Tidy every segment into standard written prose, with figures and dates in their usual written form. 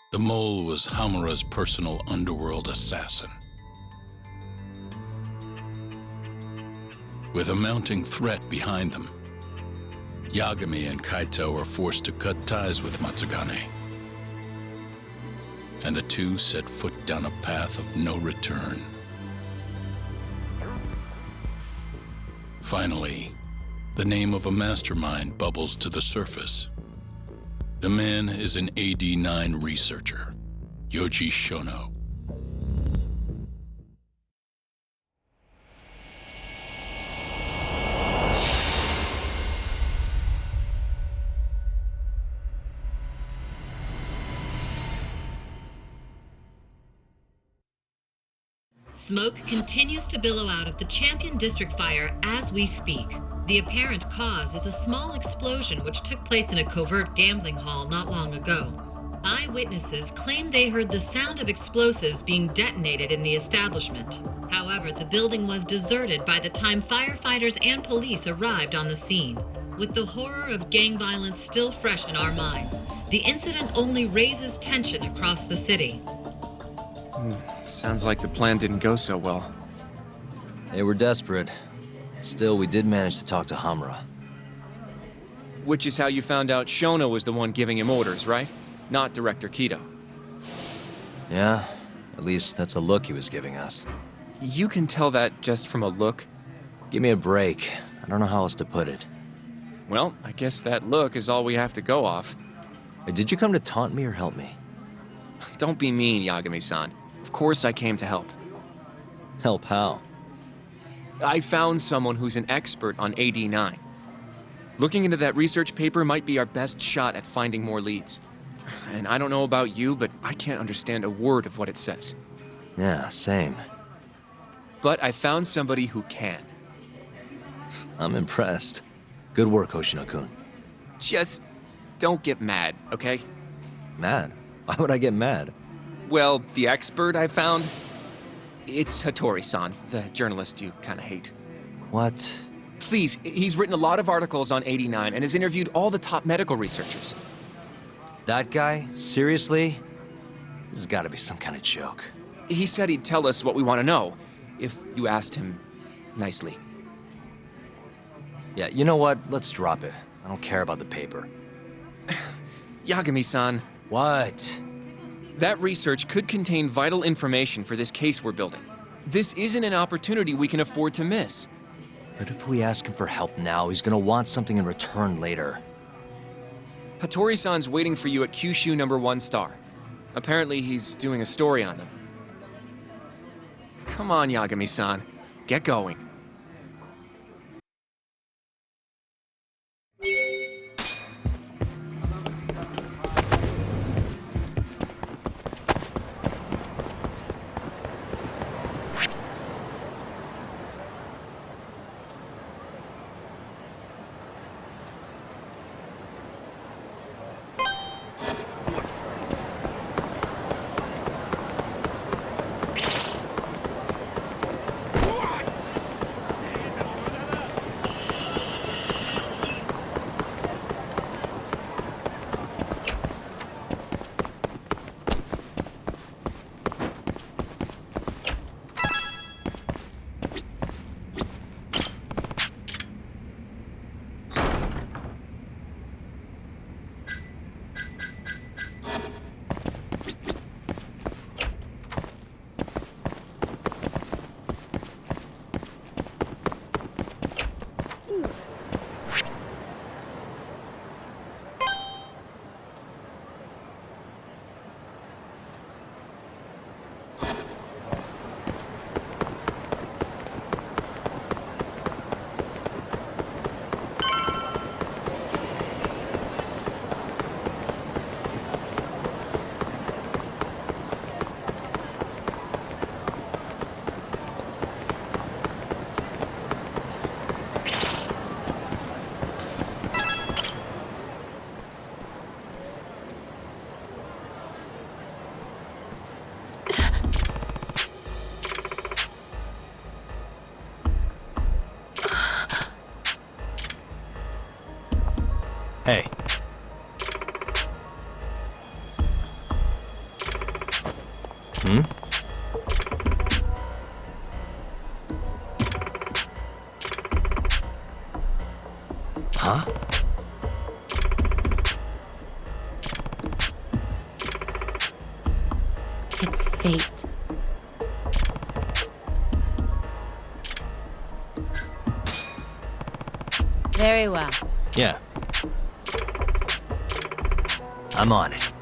The mole was Hamura's personal underworld assassin. With a mounting threat behind them, Yagami and Kaito were forced to cut ties with Matsugane. And the two set foot down a path of no return. Finally, the name of a mastermind bubbles to the surface. The man is an AD9 researcher, Yoji Shono. Smoke continues to billow out of the Champion District fire as we speak. The apparent cause is a small explosion which took place in a covert gambling hall not long ago. Eyewitnesses claim they heard the sound of explosives being detonated in the establishment. However, the building was deserted by the time firefighters and police arrived on the scene. With the horror of gang violence still fresh in our minds, the incident only raises tension across the city. Sounds like the plan didn't go so well. They were desperate. Still, we did manage to talk to Hamura. Which is how you found out Shono was the one giving him orders, right? Not Director Kido. Yeah, at least that's a look he was giving us. You can tell that just from a look? Give me a break. I don't know how else to put it. Well, I guess that look is all we have to go off. Did you come to taunt me or help me? Don't be mean, Yagami-san. Of course I came to help. Help how? I found someone who's an expert on AD9. Looking into that research paper might be our best shot at finding more leads. And I don't know about you, but I can't understand a word of what it says. Yeah, same. But I found somebody who can. I'm impressed. Good work, Hoshino-kun. Just don't get mad, okay? Mad? Why would I get mad? Well, the expert I found, it's Hattori-san, the journalist you kind of hate. What? Please, he's written a lot of articles on 89 and has interviewed all the top medical researchers. That guy? Seriously? This has got to be some kind of joke. He said he'd tell us what we want to know, if you asked him nicely. Yeah, you know what? Let's drop it. I don't care about the paper. Yagami-san. What? That research could contain vital information for this case we're building. This isn't an opportunity we can afford to miss. But if we ask him for help now, he's gonna want something in return later. Hattori-san's waiting for you at Kyushu #1 star. Apparently he's doing a story on them. Come on, Yagami-san. Get going. Hey. Huh? It's fate. Very well. Yeah. I'm on it.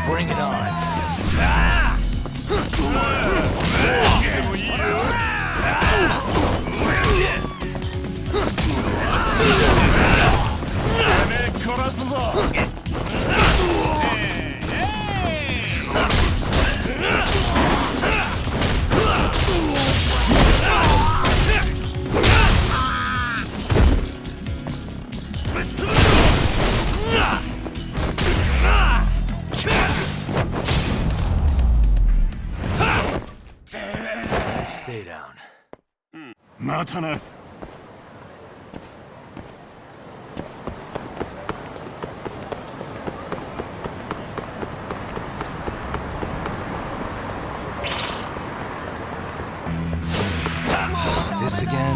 Bring it on. Stay down. またな。This again?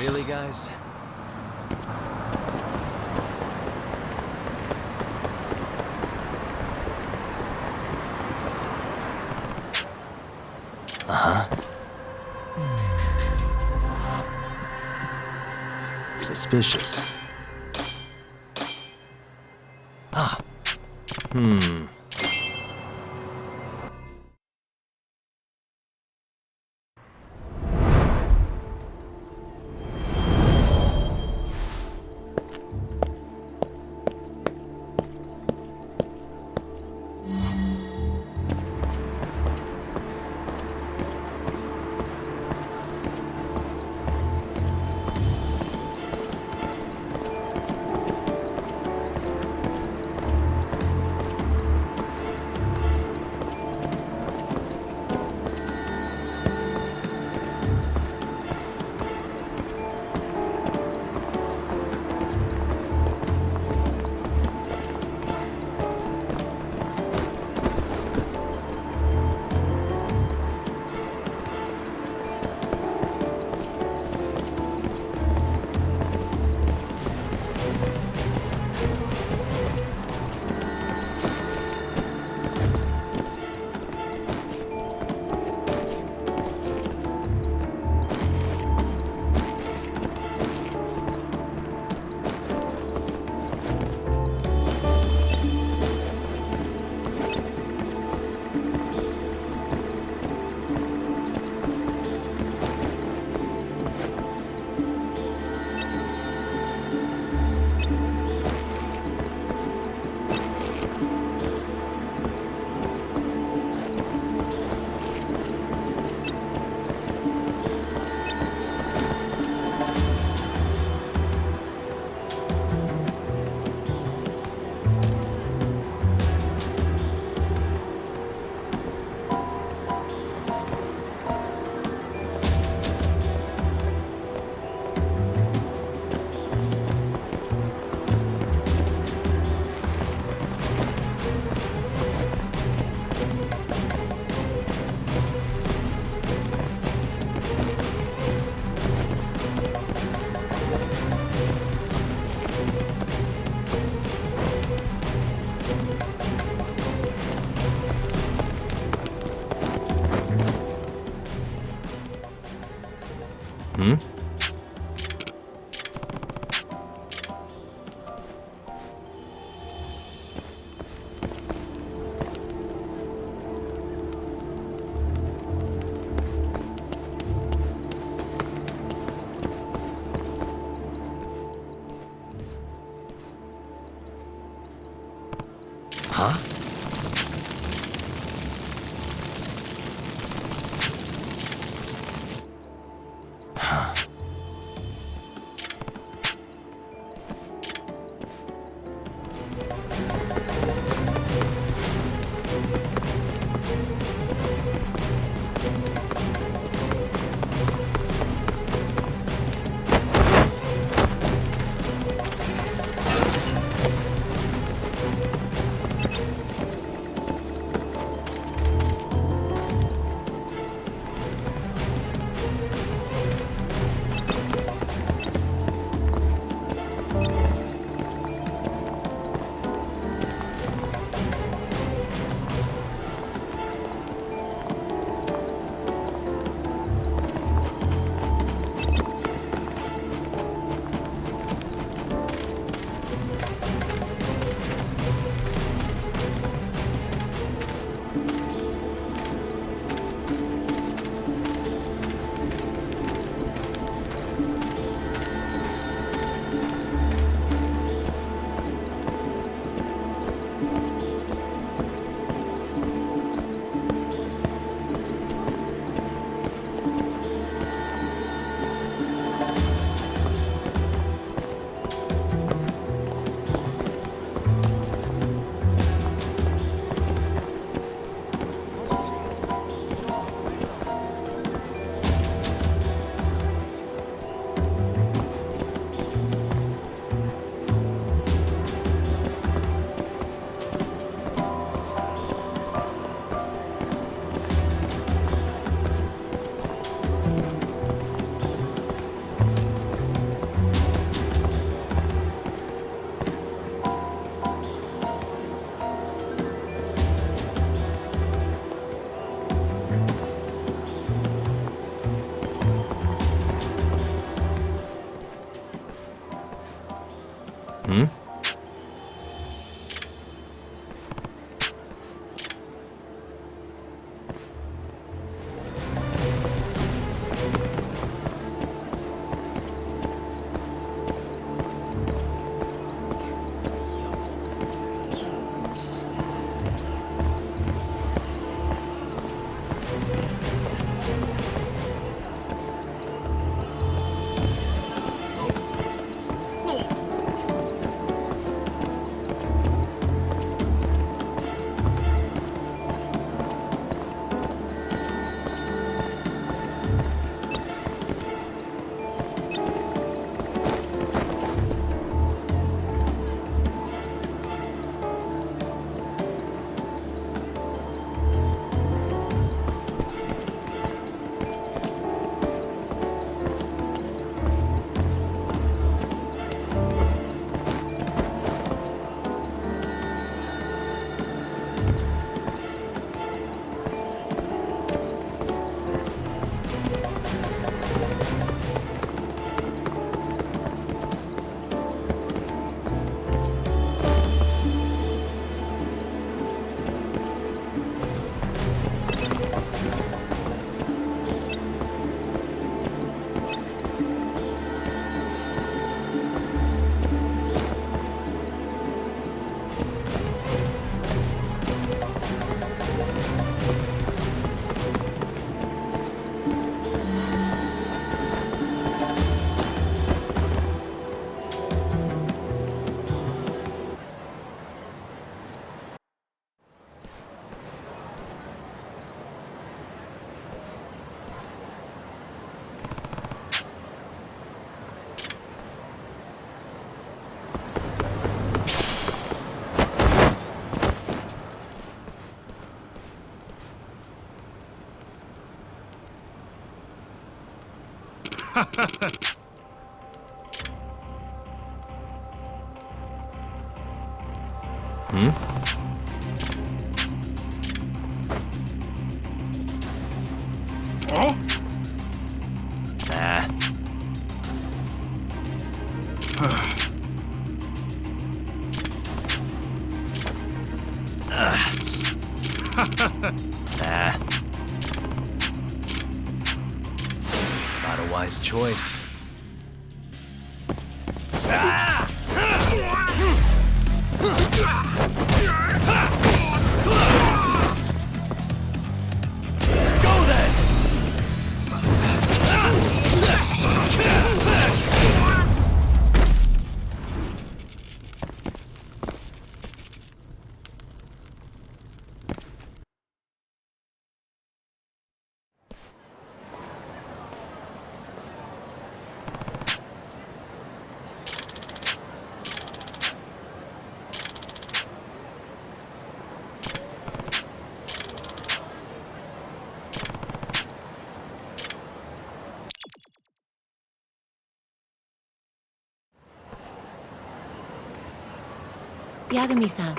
Really, guys? Suspicious. Ah. Oh? Nah. Nah. Not a wise choice. Let's go then! Yagami-san.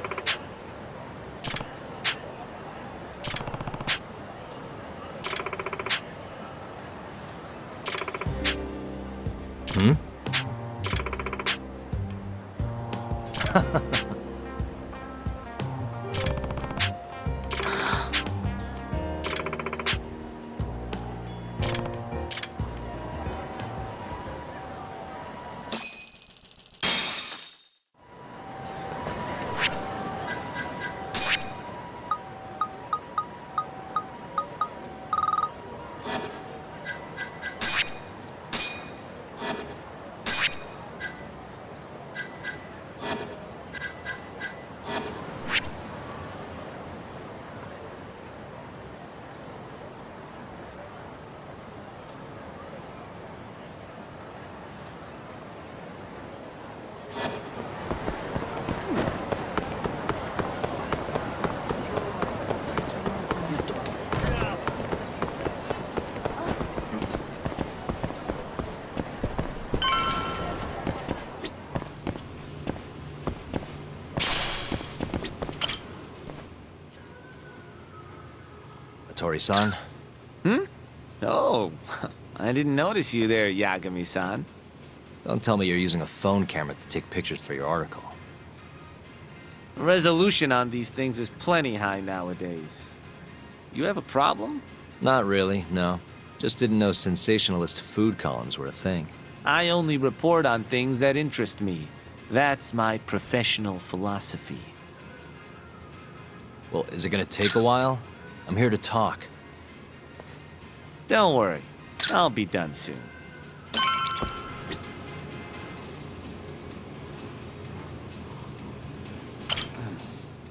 Tori-san. Oh, I didn't notice you there, Yagami-san. Don't tell me you're using a phone camera to take pictures for your article. Resolution on these things is plenty high nowadays. You have a problem? Not really, no. Just didn't know sensationalist food columns were a thing. I only report on things that interest me. That's my professional philosophy. Well, is it gonna take a while? I'm here to talk. Don't worry, I'll be done soon.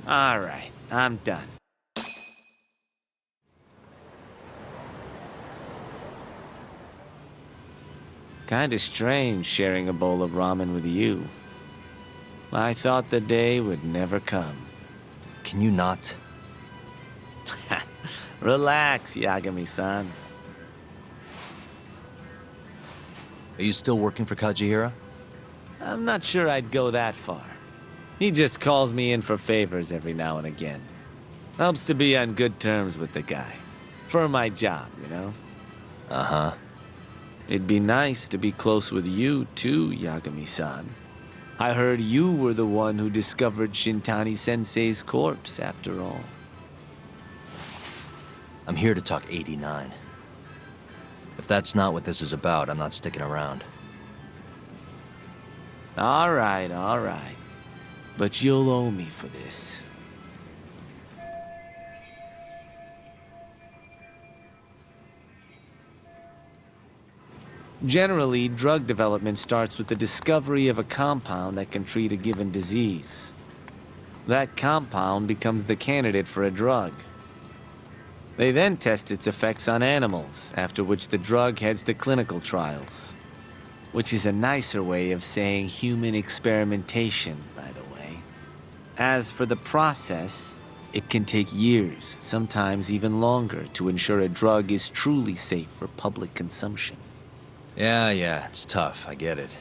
All right, I'm done. Kinda strange sharing a bowl of ramen with you. I thought the day would never come. Can you not? Relax, Yagami-san. Are you still working for Kajihira? I'm not sure I'd go that far. He just calls me in for favors every now and again. Helps to be on good terms with the guy. For my job, you know? Uh-huh. It'd be nice to be close with you, too, Yagami-san. I heard you were the one who discovered Shintani-sensei's corpse, after all. I'm here to talk 89. If that's not what this is about, I'm not sticking around. All right. But you'll owe me for this. Generally, drug development starts with the discovery of a compound that can treat a given disease. That compound becomes the candidate for a drug. They then test its effects on animals, after which the drug heads to clinical trials. Which is a nicer way of saying human experimentation, by the way. As for the process, it can take years, sometimes even longer, to ensure a drug is truly safe for public consumption. Yeah, it's tough, I get it.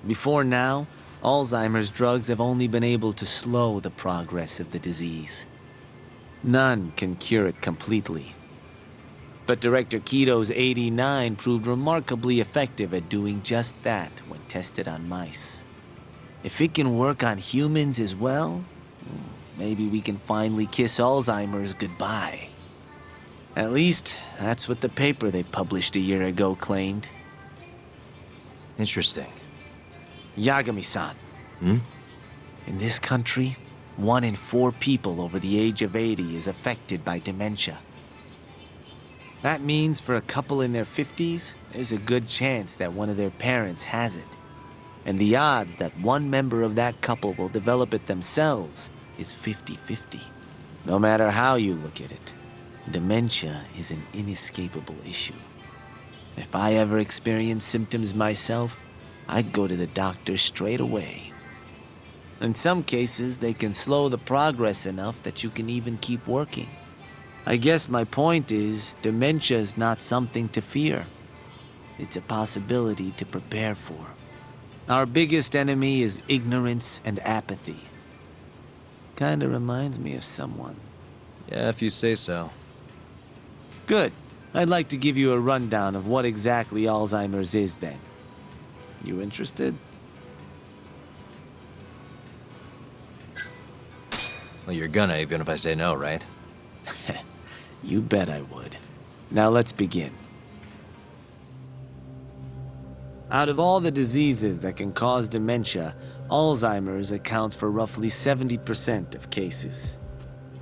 Before now, Alzheimer's drugs have only been able to slow the progress of the disease. None can cure it completely. But Director Keto's 89 proved remarkably effective at doing just that when tested on mice. If it can work on humans as well, maybe we can finally kiss Alzheimer's goodbye. At least, that's what the paper they published a year ago claimed. Interesting. Yagami-san. In this country, 1 in 4 people over the age of 80 is affected by dementia. That means for a couple in their 50s, there's a good chance that one of their parents has it. And the odds that one member of that couple will develop it themselves is 50-50. No matter how you look at it, dementia is an inescapable issue. If I ever experienced symptoms myself, I'd go to the doctor straight away. In some cases, they can slow the progress enough that you can even keep working. I guess my point is, dementia is not something to fear. It's a possibility to prepare for. Our biggest enemy is ignorance and apathy. Kinda reminds me of someone. Yeah, if you say so. Good. I'd like to give you a rundown of what exactly Alzheimer's is then. You interested? Well, you're gonna, even if I say no, right? You bet I would. Now let's begin. Out of all the diseases that can cause dementia, Alzheimer's accounts for roughly 70% of cases.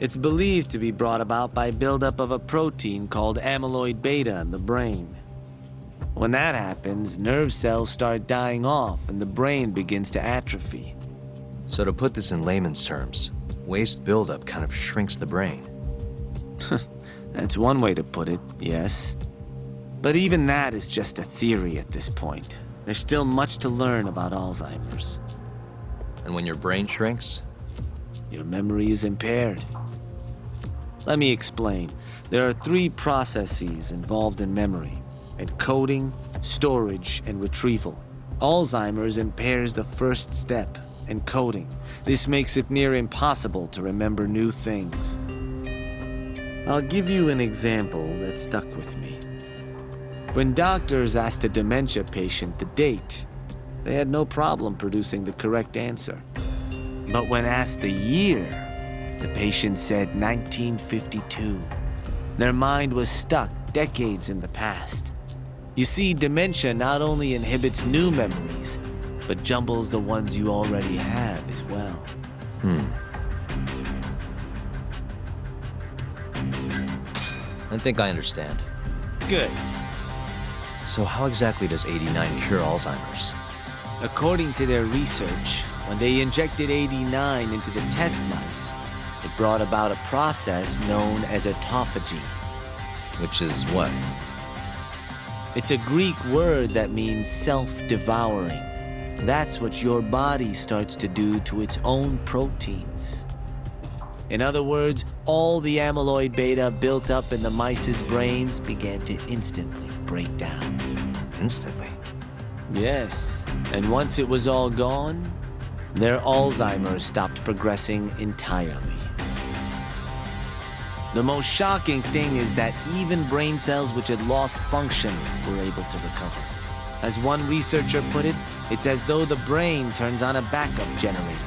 It's believed to be brought about by buildup of a protein called amyloid beta in the brain. When that happens, nerve cells start dying off and the brain begins to atrophy. So to put this in layman's terms, waste buildup kind of shrinks the brain. That's one way to put it, yes. But even that is just a theory at this point. There's still much to learn about Alzheimer's. And when your brain shrinks? Your memory is impaired. Let me explain. There are 3 processes involved in memory: encoding, storage, and retrieval. Alzheimer's impairs the first step, encoding. This makes it near impossible to remember new things. I'll give you an example that stuck with me. When doctors asked a dementia patient the date, they had no problem producing the correct answer. But when asked the year, the patient said 1952. Their mind was stuck decades in the past. You see, dementia not only inhibits new memories, but jumbles the ones you already have as well. I think I understand. Good. So how exactly does 89 cure Alzheimer's? According to their research, when they injected 89 into the test mice, it brought about a process known as autophagy. Which is what? It's a Greek word that means self-devouring. That's what your body starts to do to its own proteins. In other words, all the amyloid beta built up in the mice's brains began to instantly break down. Instantly? Yes, and once it was all gone, their Alzheimer's stopped progressing entirely. The most shocking thing is that even brain cells which had lost function were able to recover. As one researcher put it, it's as though the brain turns on a backup generator.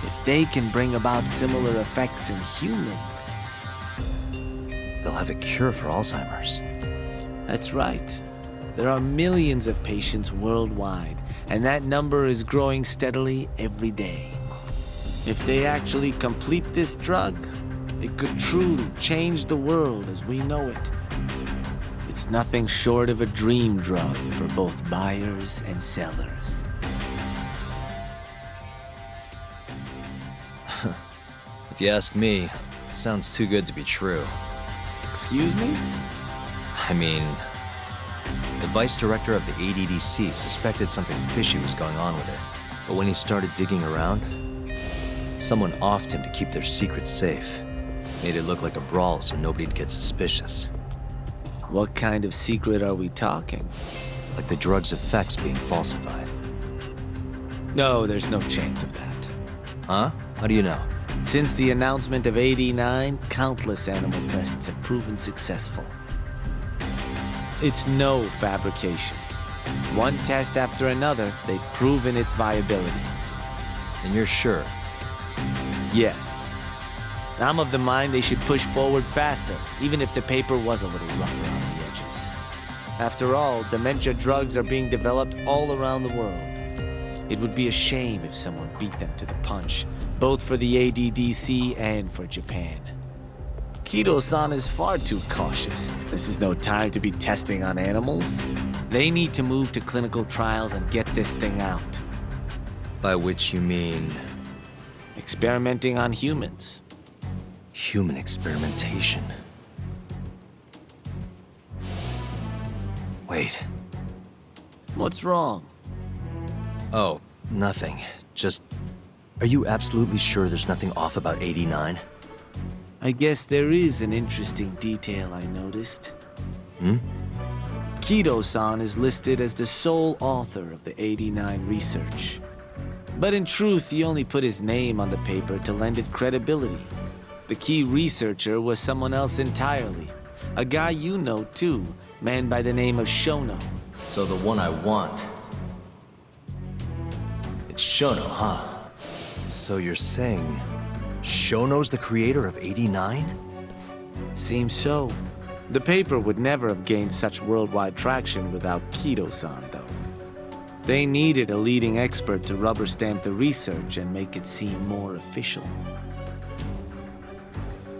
If they can bring about similar effects in humans... They'll have a cure for Alzheimer's. That's right. There are millions of patients worldwide, and that number is growing steadily every day. If they actually complete this drug, it could truly change the world as we know it. It's nothing short of a dream drug for both buyers and sellers. If you ask me, it sounds too good to be true. Excuse me? I mean, the vice director of the ADDC suspected something fishy was going on with it. But when he started digging around, someone offed him to keep their secret safe. Made it look like a brawl so nobody'd get suspicious. What kind of secret are we talking? Like the drug's effects being falsified. No, there's no chance of that. Huh? How do you know? Since the announcement of AD9, countless animal tests have proven successful. It's no fabrication. One test after another, they've proven its viability. And you're sure? Yes. I'm of the mind they should push forward faster, even if the paper was a little rough around the edges. After all, dementia drugs are being developed all around the world. It would be a shame if someone beat them to the punch, both for the ADDC and for Japan. Kido-san is far too cautious. This is no time to be testing on animals. They need to move to clinical trials and get this thing out. By which you mean Experimenting on humans. human experimentation. Wait. What's wrong? Oh, nothing. Just... Are you absolutely sure there's nothing off about 89? I guess there is an interesting detail I noticed. Hmm? Kido-san is listed as the sole author of the 89 research. But in truth, he only put his name on the paper to lend it credibility. The key researcher was someone else entirely. A guy you know too, man by the name of Shono. So the one I want... It's Shono, huh? So you're saying... Shono's the creator of 89? Seems so. The paper would never have gained such worldwide traction without Kido-san, though. They needed a leading expert to rubber stamp the research and make it seem more official.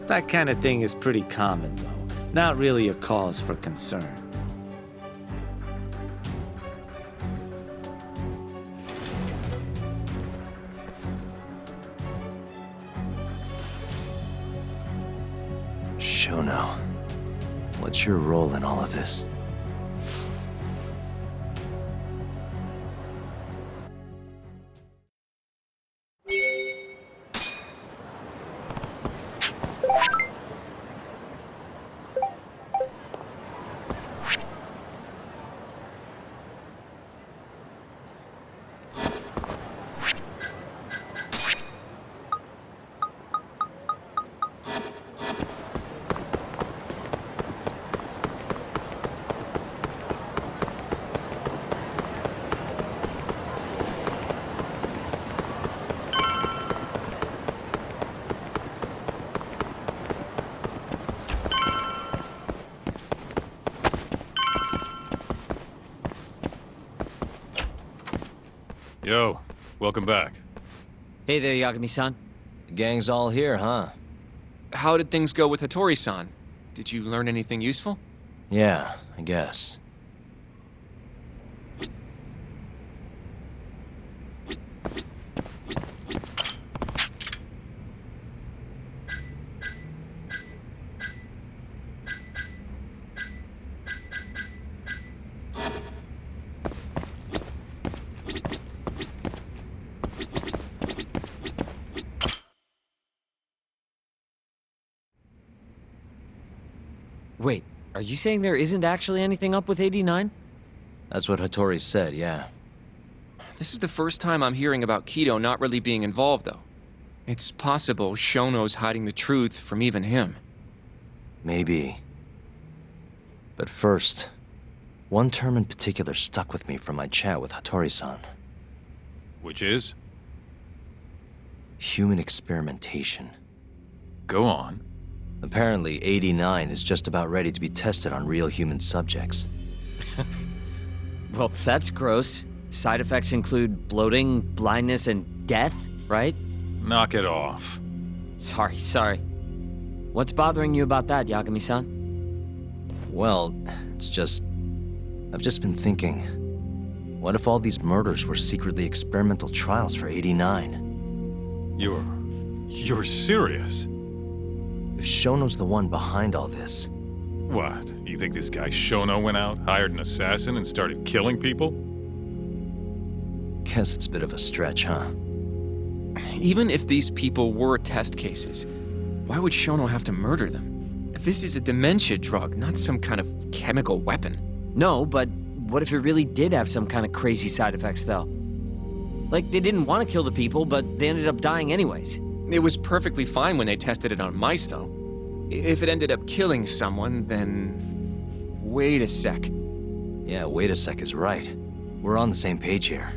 That kind of thing is pretty common, though. Not really a cause for concern. Shono, what's your role in all of this? Yo, welcome back. Hey there, Yagami-san. The gang's all here, huh? How did things go with Hattori-san? Did you learn anything useful? Yeah, I guess. Wait, are you saying there isn't actually anything up with 89? That's what Hattori said, yeah. This is the first time I'm hearing about Kido not really being involved, though. It's possible Shono's hiding the truth from even him. Maybe. But first, one term in particular stuck with me from my chat with Hattori-san. Which is? Human experimentation. Go on. Apparently, 89 is just about ready to be tested on real human subjects. Well, that's gross. Side effects include bloating, blindness, and death, right? Knock it off. Sorry. What's bothering you about that, Yagami-san? Well, it's just... I've just been thinking... What if all these murders were secretly experimental trials for 89? You're serious? If Shono's the one behind all this... What? You think this guy Shono went out, hired an assassin, and started killing people? Guess it's a bit of a stretch, huh? Even if these people were test cases, why would Shono have to murder them? This is a dementia drug, not some kind of chemical weapon. No, but what if it really did have some kind of crazy side effects, though? Like, they didn't want to kill the people, but they ended up dying anyways. It was perfectly fine when they tested it on mice, though. If it ended up killing someone, then... Wait a sec. Yeah, wait a sec is right. We're on the same page here.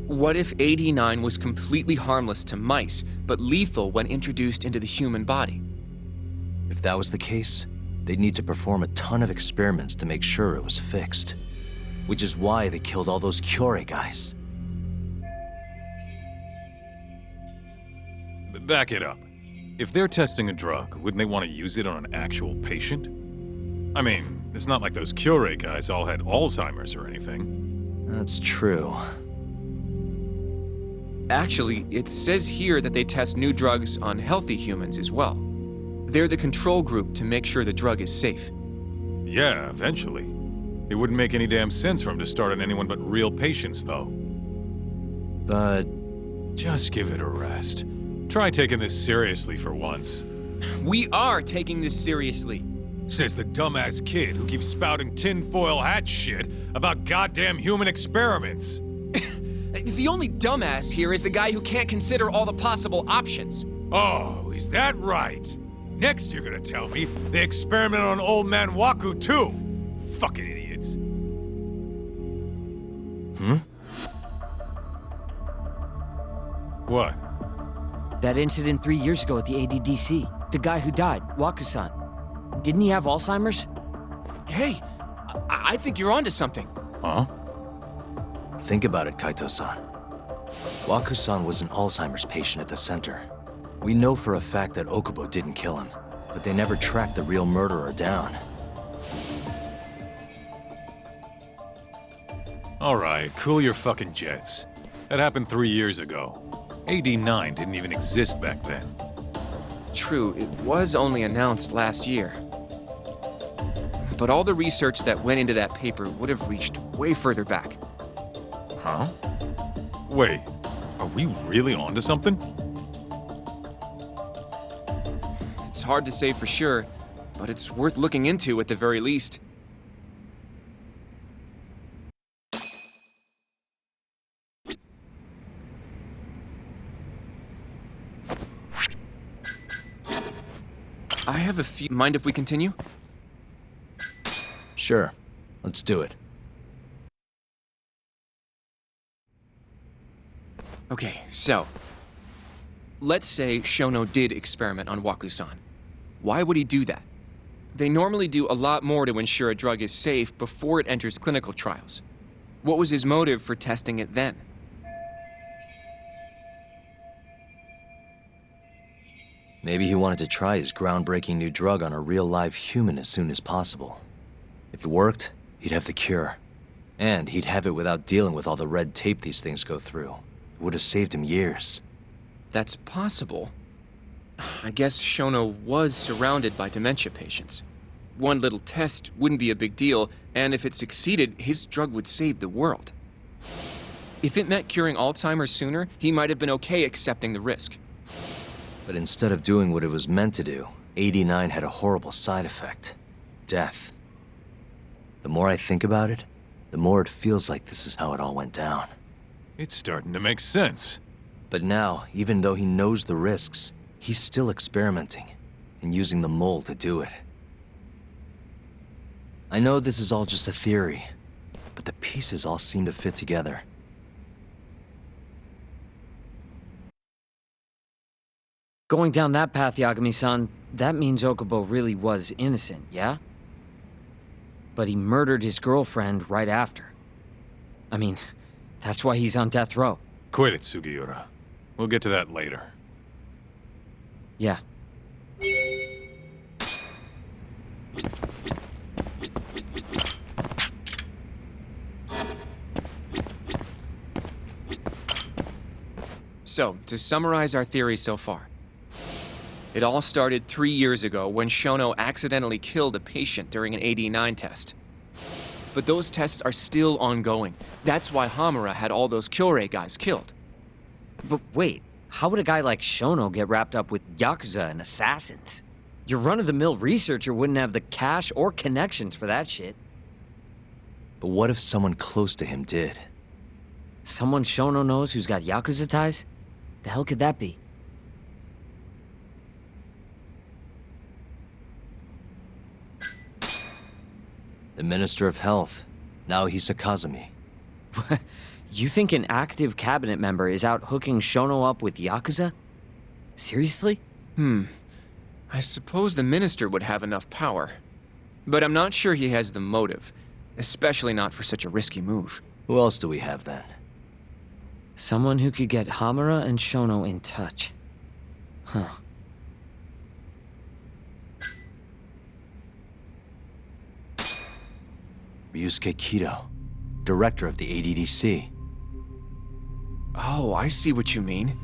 What if AD9 was completely harmless to mice, but lethal when introduced into the human body? If that was the case, they'd need to perform a ton of experiments to make sure it was fixed. Which is why they killed all those Cure guys. Back it up. If they're testing a drug, wouldn't they want to use it on an actual patient? I mean, it's not like those Cure guys all had Alzheimer's or anything. That's true. Actually, it says here that they test new drugs on healthy humans as well. They're the control group to make sure the drug is safe. Yeah, eventually. It wouldn't make any damn sense for him to start on anyone but real patients, though. But Just give it a rest. Try taking this seriously for once. We are taking this seriously. Says the dumbass kid who keeps spouting tinfoil hat shit about goddamn human experiments. The only dumbass here is the guy who can't consider all the possible options. Oh, is that right? Next you're gonna tell me they experiment on old man Waku too. Fucking idiots. What? That incident 3 years ago at the ADDC. The guy who died, Wakusan. Didn't he have Alzheimer's? Hey, I think you're onto something. Huh? think about it, Kaito-san. Waku-san was an Alzheimer's patient at the center. We know for a fact that Okubo didn't kill him, but they never tracked the real murderer down. All right, cool your fucking jets. That happened 3 years ago. AD9 didn't even exist back then. True, it was only announced last year. But all the research that went into that paper would have reached way further back. Huh? Wait, are we really onto something? It's hard to say for sure, but it's worth looking into at the very least. I have a few... Mind if we continue? Sure, let's do it. Okay, so... Let's say Shono did experiment on Waku-san. Why would he do that? They normally do a lot more to ensure a drug is safe before it enters clinical trials. What was his motive for testing it then? Maybe he wanted to try his groundbreaking new drug on a real live human as soon as possible. If it worked, he'd have the cure. And he'd have it without dealing with all the red tape these things go through. It would have saved him years. That's possible. I guess Shono was surrounded by dementia patients. One little test wouldn't be a big deal, and if it succeeded, his drug would save the world. If it meant curing Alzheimer's sooner, he might have been okay accepting the risk. But instead of doing what it was meant to do, 89 had a horrible side effect. Death. The more I think about it, the more it feels like this is how it all went down. It's starting to make sense. But now, even though he knows the risks, he's still experimenting and using the mole to do it. I know this is all just a theory, but the pieces all seem to fit together. Going down that path, Yagami-san, that means Okubo really was innocent, yeah? But he murdered his girlfriend right after. I mean, that's why he's on death row. Quit it, Sugiura. We'll get to that later. Yeah. So, to summarize our theory so far. It all started 3 years ago when Shono accidentally killed a patient during an AD9 test. But those tests are still ongoing. That's why Hamura had all those Kyorei guys killed. But wait, how would a guy like Shono get wrapped up with Yakuza and assassins? Your run-of-the-mill researcher wouldn't have the cash or connections for that shit. But what if someone close to him did? Someone Shono knows who's got Yakuza ties? The hell could that be? The Minister of Health, Naohisa Kazumi. You think an active cabinet member is out hooking Shono up with Yakuza? Seriously? I suppose the minister would have enough power. But I'm not sure he has the motive, especially not for such a risky move. Who else do we have then? Someone who could get Hamura and Shono in touch. Huh. Ryusuke Kido, director of the ADDC. Oh, I see what you mean.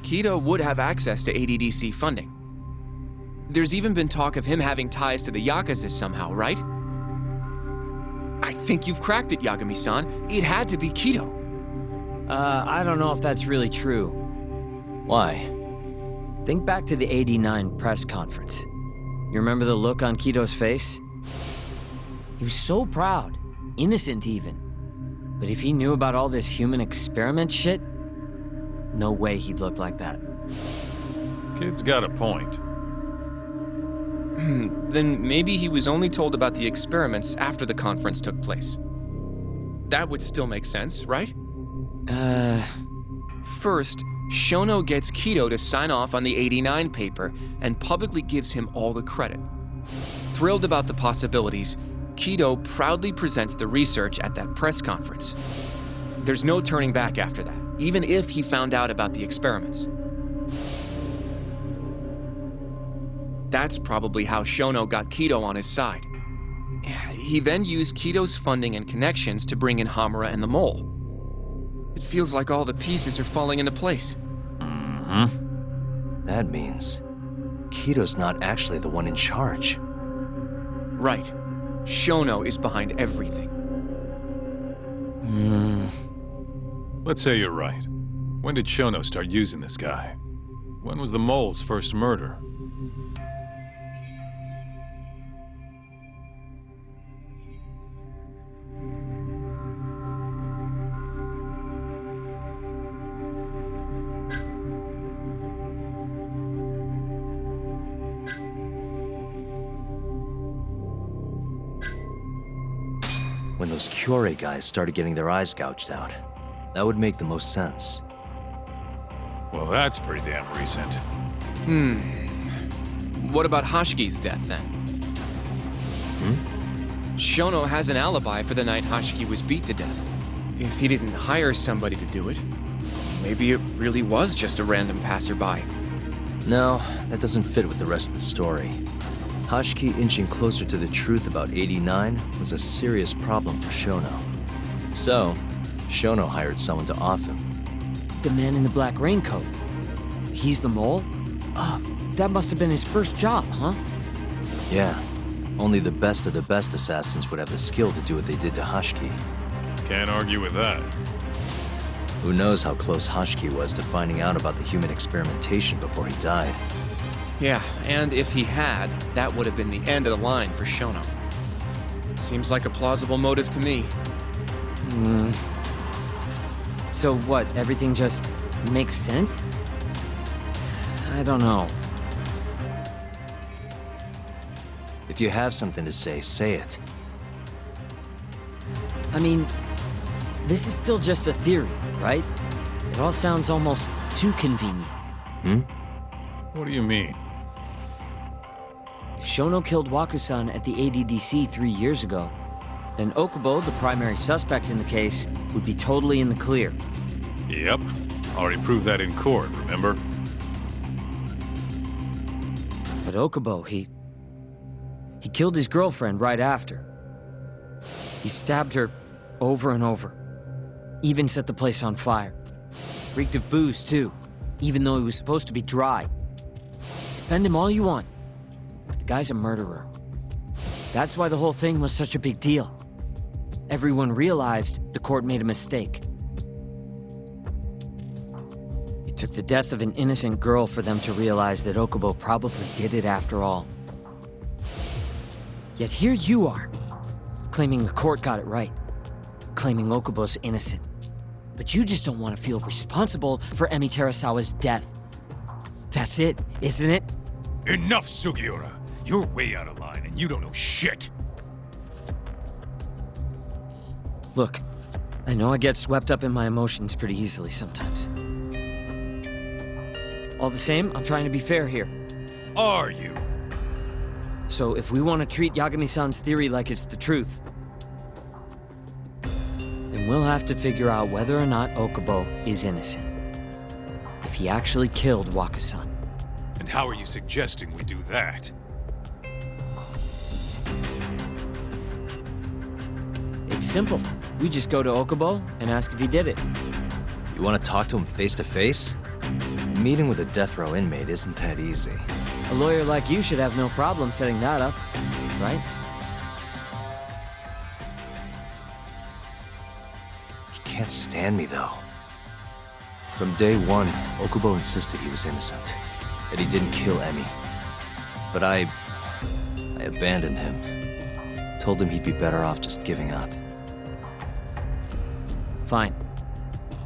Kido would have access to ADDC funding. There's even been talk of him having ties to the Yakuza somehow, right? I think you've cracked it, Yagami-san. It had to be Kido. I don't know if that's really true. Why? Think back to the '89 press conference. You remember the look on Kido's face? He was so proud, innocent even. But if he knew about all this human experiment shit, no way he'd look like that. Kid's got a point. Then maybe he was only told about the experiments after the conference took place. That would still make sense, right? First, Shono gets Kido to sign off on the '89 paper and publicly gives him all the credit. Thrilled about the possibilities, Kido proudly presents the research at that press conference. There's no turning back after that, even if he found out about the experiments. That's probably how Shono got Kido on his side. He then used Kido's funding and connections to bring in Hamura and the Mole. It feels like all the pieces are falling into place. That means Kido's not actually the one in charge. Right. Shono is behind everything. Let's say you're right. When did Shono start using this guy? When was the Mole's first murder? When those Kyorei guys started getting their eyes gouged out. That would make the most sense. Well, that's pretty damn recent. What about Hashiki's death, then? Shono has an alibi for the night Hashiki was beat to death. If he didn't hire somebody to do it, maybe it really was just a random passerby. No, that doesn't fit with the rest of the story. Hashiki inching closer to the truth about '89 was a serious problem for Shono. So, Shono hired someone to off him. The man in the black raincoat. He's the Mole? Oh, that must have been his first job, huh? Yeah, only the best of the best assassins would have the skill to do what they did to Hashiki. Can't argue with that. Who knows how close Hashiki was to finding out about the human experimentation before he died. Yeah, and if he had, that would have been the end of the line for Shono. Seems like a plausible motive to me. So what, everything just makes sense? I don't know. If you have something to say it. I mean, this is still just a theory, right? It all sounds almost too convenient. What do you mean? If Shono killed Wakusan at the ADDC 3 years ago, then Okubo, the primary suspect in the case, would be totally in the clear. Yep. Already proved that in court, remember? But Okubo, he killed his girlfriend right after. He stabbed her over and over. Even set the place on fire. Reeked of booze, too, even though he was supposed to be dry. Defend him all you want, but the guy's a murderer. That's why the whole thing was such a big deal. Everyone realized the court made a mistake. It took the death of an innocent girl for them to realize that Okubo probably did it after all. Yet here you are, claiming the court got it right, claiming Okubo's innocent. But you just don't want to feel responsible for Emi Terasawa's death. That's it, isn't it? Enough, Sugiura! You're way out of line, and you don't know shit! Look, I know I get swept up in my emotions pretty easily sometimes. All the same, I'm trying to be fair here. Are you? So if we want to treat Yagami-san's theory like it's the truth, then we'll have to figure out whether or not Okubo is innocent. If he actually killed Waka-san. And how are you suggesting we do that? It's simple. We just go to Okubo and ask if he did it. You want to talk to him face to face? Meeting with a death row inmate isn't that easy. A lawyer like you should have no problem setting that up, right? He can't stand me, though. From day one, Okubo insisted he was innocent, that he didn't kill Emi. But I abandoned him. Told him he'd be better off just giving up. Fine.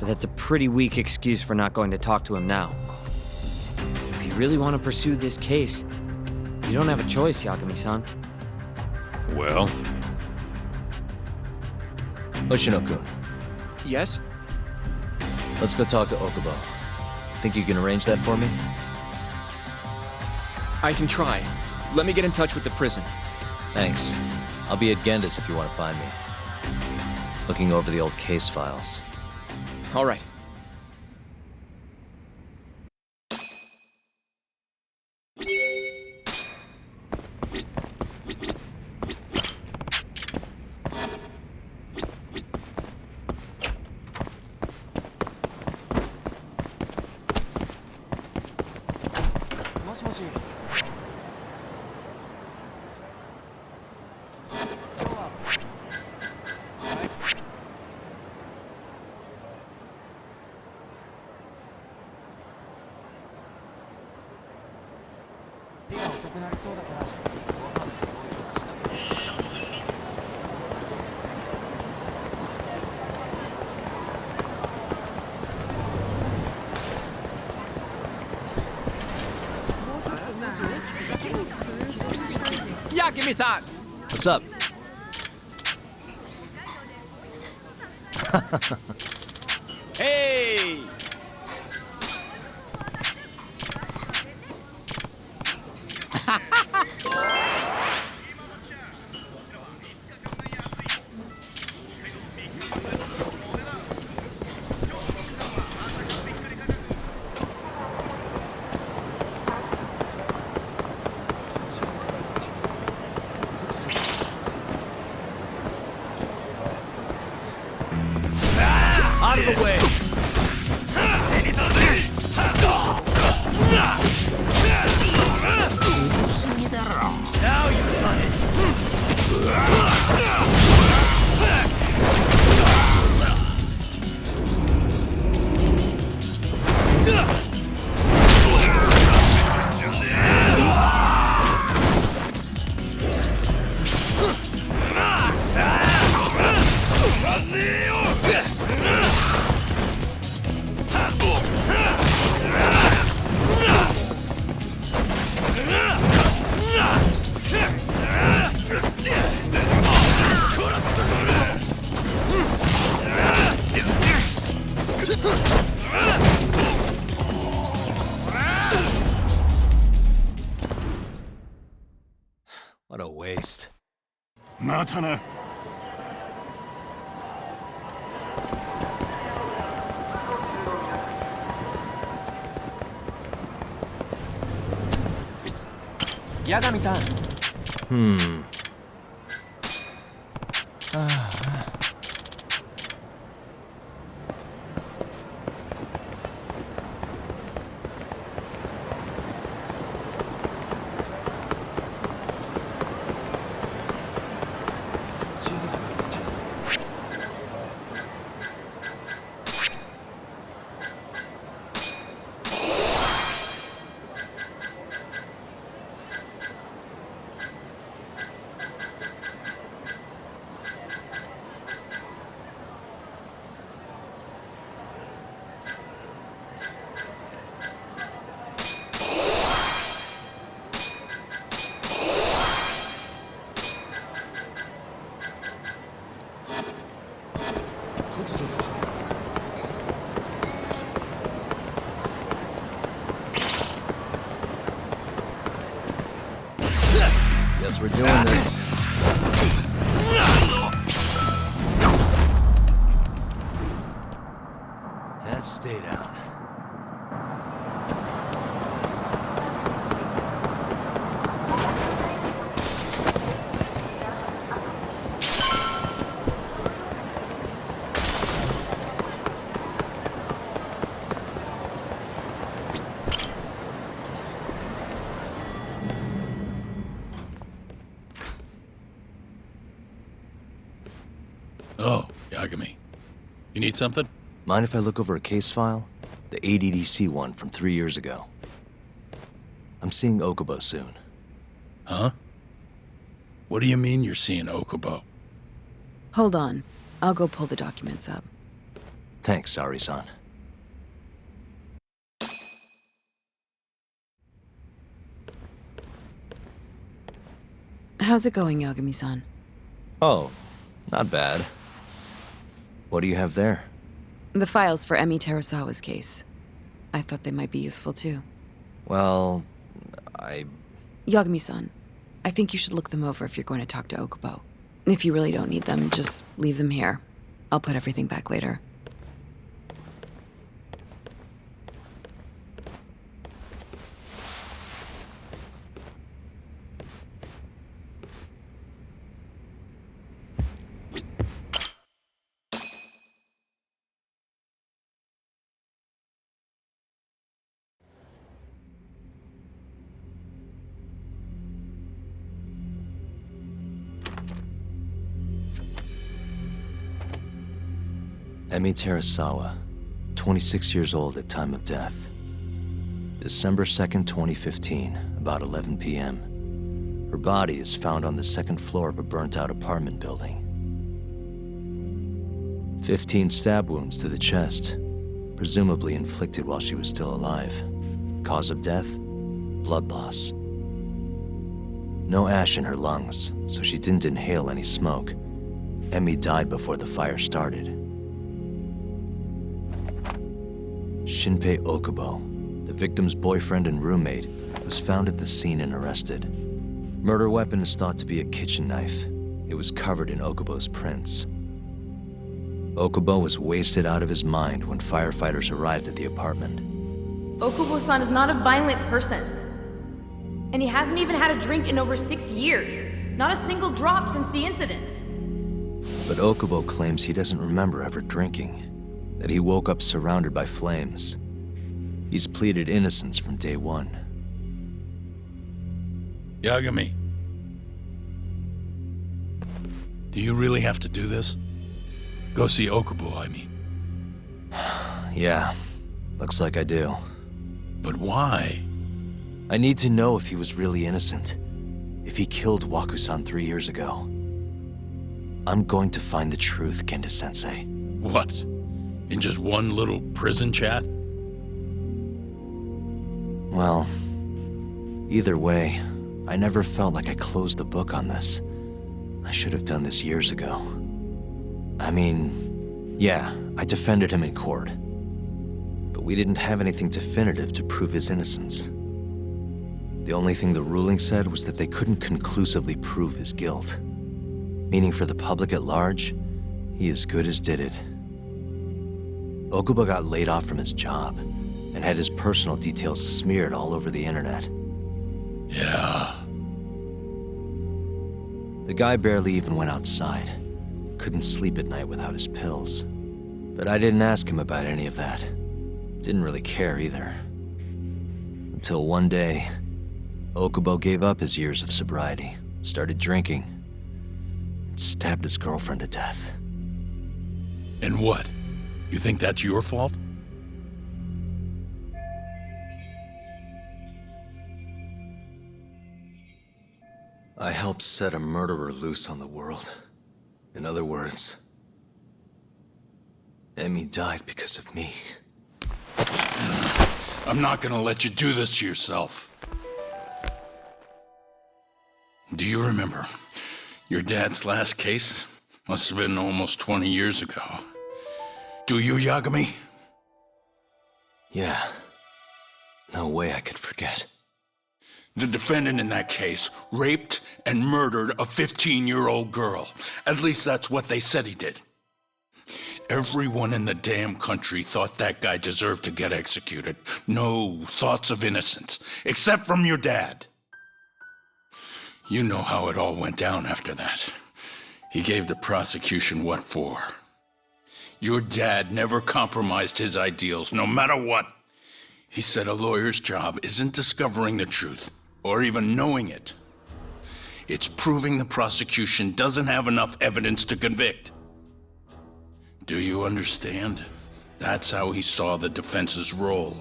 But that's a pretty weak excuse for not going to talk to him now. If you really want to pursue this case, you don't have a choice, Yagami-san. Well? Hoshino-kun, Yes? let's go talk to Okubo. Think you can arrange that for me? I can try. Let me get in touch with the prison. Thanks. I'll be at Genda's if you want to find me. Looking over the old case files. All right. Yagami-san! What's up? Hey! Out of the way! Now you've done it! What a waste. またな。Yagami-san! We're doing this. And stay down. Oh, Yagami. You need something? Mind if I look over a case file? The ADDC one from 3 years ago. I'm seeing Okubo soon. Huh? What do you mean you're seeing Okubo? Hold on. I'll go pull the documents up. Thanks, Ari-san. How's it going, Yagami-san? Oh, not bad. What do you have there? The files for Emi Terasawa's case. I thought they might be useful too. Well, Yagami-san, I think you should look them over if you're going to talk to Okubo. If you really don't need them, just leave them here. I'll put everything back later. Emi Terasawa, 26 years old at time of death. December 2nd, 2015, about 11 p.m. Her body is found on the second floor of a burnt-out apartment building. 15 stab wounds to the chest, presumably inflicted while she was still alive. Cause of death? Blood loss. No ash in her lungs, so she didn't inhale any smoke. Emi died before the fire started. Shinpei Okubo, the victim's boyfriend and roommate, was found at the scene and arrested. Murder weapon is thought to be a kitchen knife. It was covered in Okubo's prints. Okubo was wasted out of his mind when firefighters arrived at the apartment. Okubo-san is not a violent person. And he hasn't even had a drink in over 6 years. Not a single drop since the incident. But Okubo claims he doesn't remember ever drinking, that he woke up surrounded by flames. He's pleaded innocence from day one. Yagami. Do you really have to do this? Go see Okubo, I mean. Yeah, looks like I do. But why? I need to know if he was really innocent. If he killed Waku-san 3 years ago. I'm going to find the truth, Kenta-sensei. What? In just one little prison chat? Well, either way, I never felt like I closed the book on this. I should have done this years ago. I mean, yeah, I defended him in court. But we didn't have anything definitive to prove his innocence. The only thing the ruling said was that they couldn't conclusively prove his guilt. Meaning for the public at large, he as good as did it. Okubo got laid off from his job and had his personal details smeared all over the internet. Yeah. The guy barely even went outside. Couldn't sleep at night without his pills. But I didn't ask him about any of that. Didn't really care either. Until one day, Okubo gave up his years of sobriety, started drinking, and stabbed his girlfriend to death. And what? You think that's your fault? I helped set a murderer loose on the world. In other words, Emi died because of me. I'm not gonna let you do this to yourself. Do you remember your dad's last case? Must have been almost 20 years ago. Do you, Yagami? Yeah. No way I could forget. The defendant in that case raped and murdered a 15-year-old girl. At least that's what they said he did. Everyone in the damn country thought that guy deserved to get executed. No thoughts of innocence, except from your dad. You know how it all went down after that. He gave the prosecution what for. Your dad never compromised his ideals, no matter what. He said a lawyer's job isn't discovering the truth, or even knowing it. It's proving the prosecution doesn't have enough evidence to convict. Do you understand? That's how he saw the defense's role.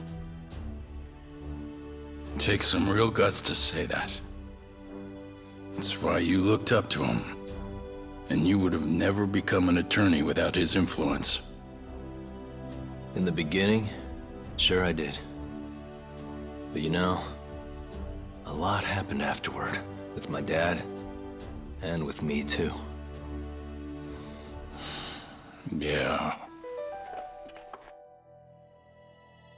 It takes some real guts to say that. That's why you looked up to him. And you would have never become an attorney without his influence. In the beginning, sure I did. But you know, a lot happened afterward, with my dad, and with me too. Yeah.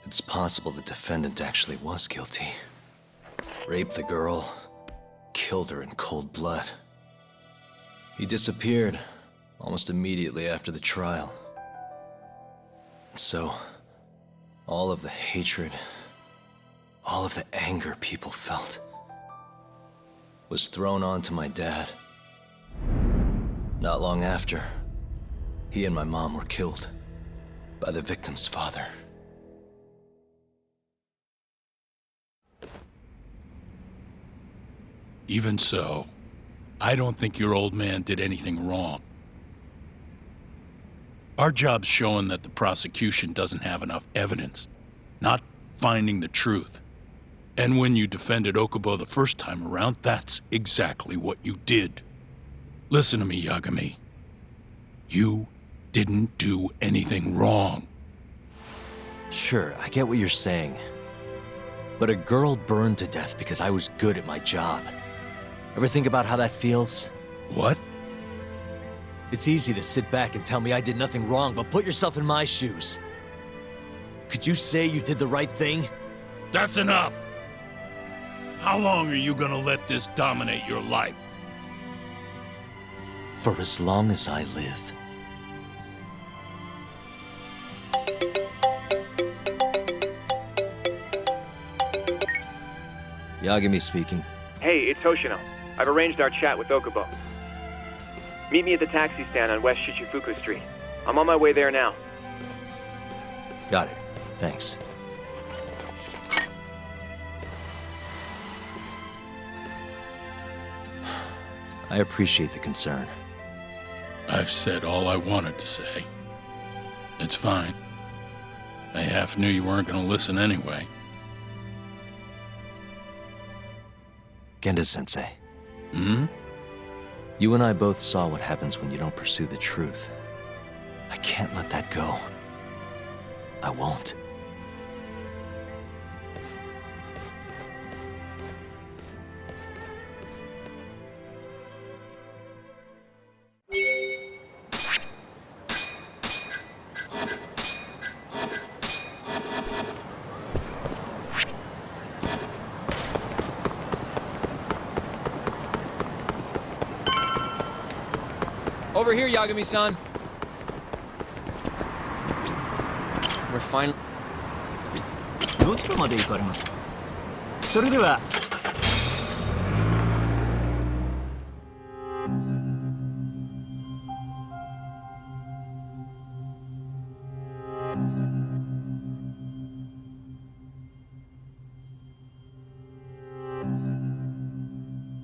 It's possible the defendant actually was guilty. Raped the girl, killed her in cold blood. He disappeared almost immediately after the trial. So, all of the hatred, all of the anger people felt was thrown onto my dad. Not long after, he and my mom were killed by the victim's father. Even so, I don't think your old man did anything wrong. Our job's showing that the prosecution doesn't have enough evidence, not finding the truth. And when you defended Okubo the first time around, that's exactly what you did. Listen to me, Yagami. You didn't do anything wrong. Sure, I get what you're saying. But a girl burned to death because I was good at my job. Ever think about how that feels? What? It's easy to sit back and tell me I did nothing wrong, but put yourself in my shoes. Could you say you did the right thing? That's enough! How long are you gonna let this dominate your life? For as long as I live. Yagami speaking. Hey, it's Hoshino. I've arranged our chat with Okubo. Meet me at the taxi stand on West Shichifuku Street. I'm on my way there now. Got it. Thanks. I appreciate the concern. I've said all I wanted to say. It's fine. I half knew you weren't gonna listen anyway. Genda-sensei. Hmm? You and I both saw what happens when you don't pursue the truth. I can't let that go. I won't. Over here, Yagami-san. We're finally... どちらまで行かれますか。それでは。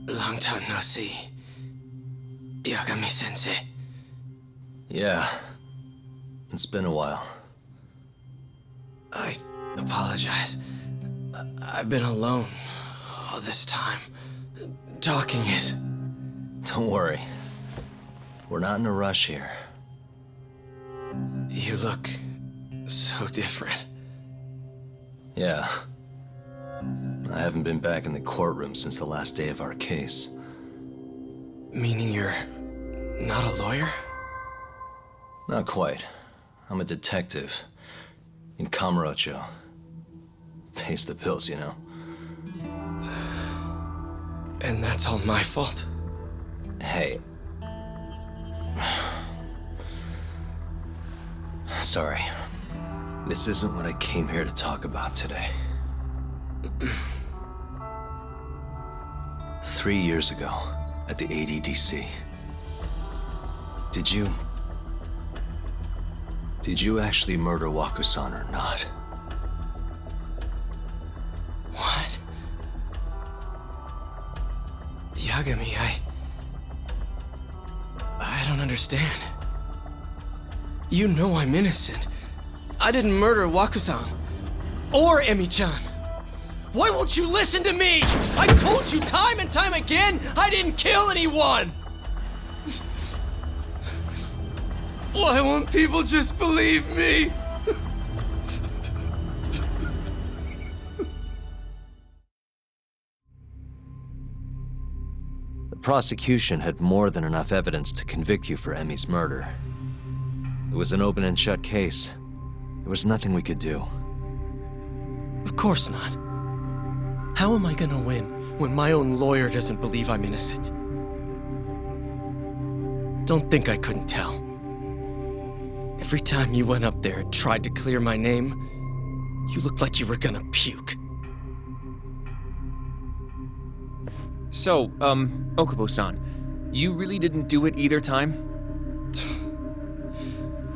Long time no see, Yagami-sensei. Yeah. It's been a while. I apologize. I've been alone all this time. Talking is... Don't worry. We're not in a rush here. You look so different. Yeah. I haven't been back in the courtroom since the last day of our case. Meaning you're not a lawyer? Not quite. I'm a detective. In Kamurocho. Pays the bills, you know. And that's all my fault? Hey. Sorry. This isn't what I came here to talk about today. 3 years ago, at the ADDC, Did you actually murder Waku-san or not? What? Yagami, I don't understand. You know I'm innocent. I didn't murder Waku-san. Or Emi-chan. Why won't you listen to me? I've told you time and time again, I didn't kill anyone! Why won't people just believe me? The prosecution had more than enough evidence to convict you for Emi's murder. It was an open and shut case. There was nothing we could do. Of course not. How am I gonna win when my own lawyer doesn't believe I'm innocent? Don't think I couldn't tell. Every time you went up there and tried to clear my name, you looked like you were gonna puke. So, Okubo-san, you really didn't do it either time?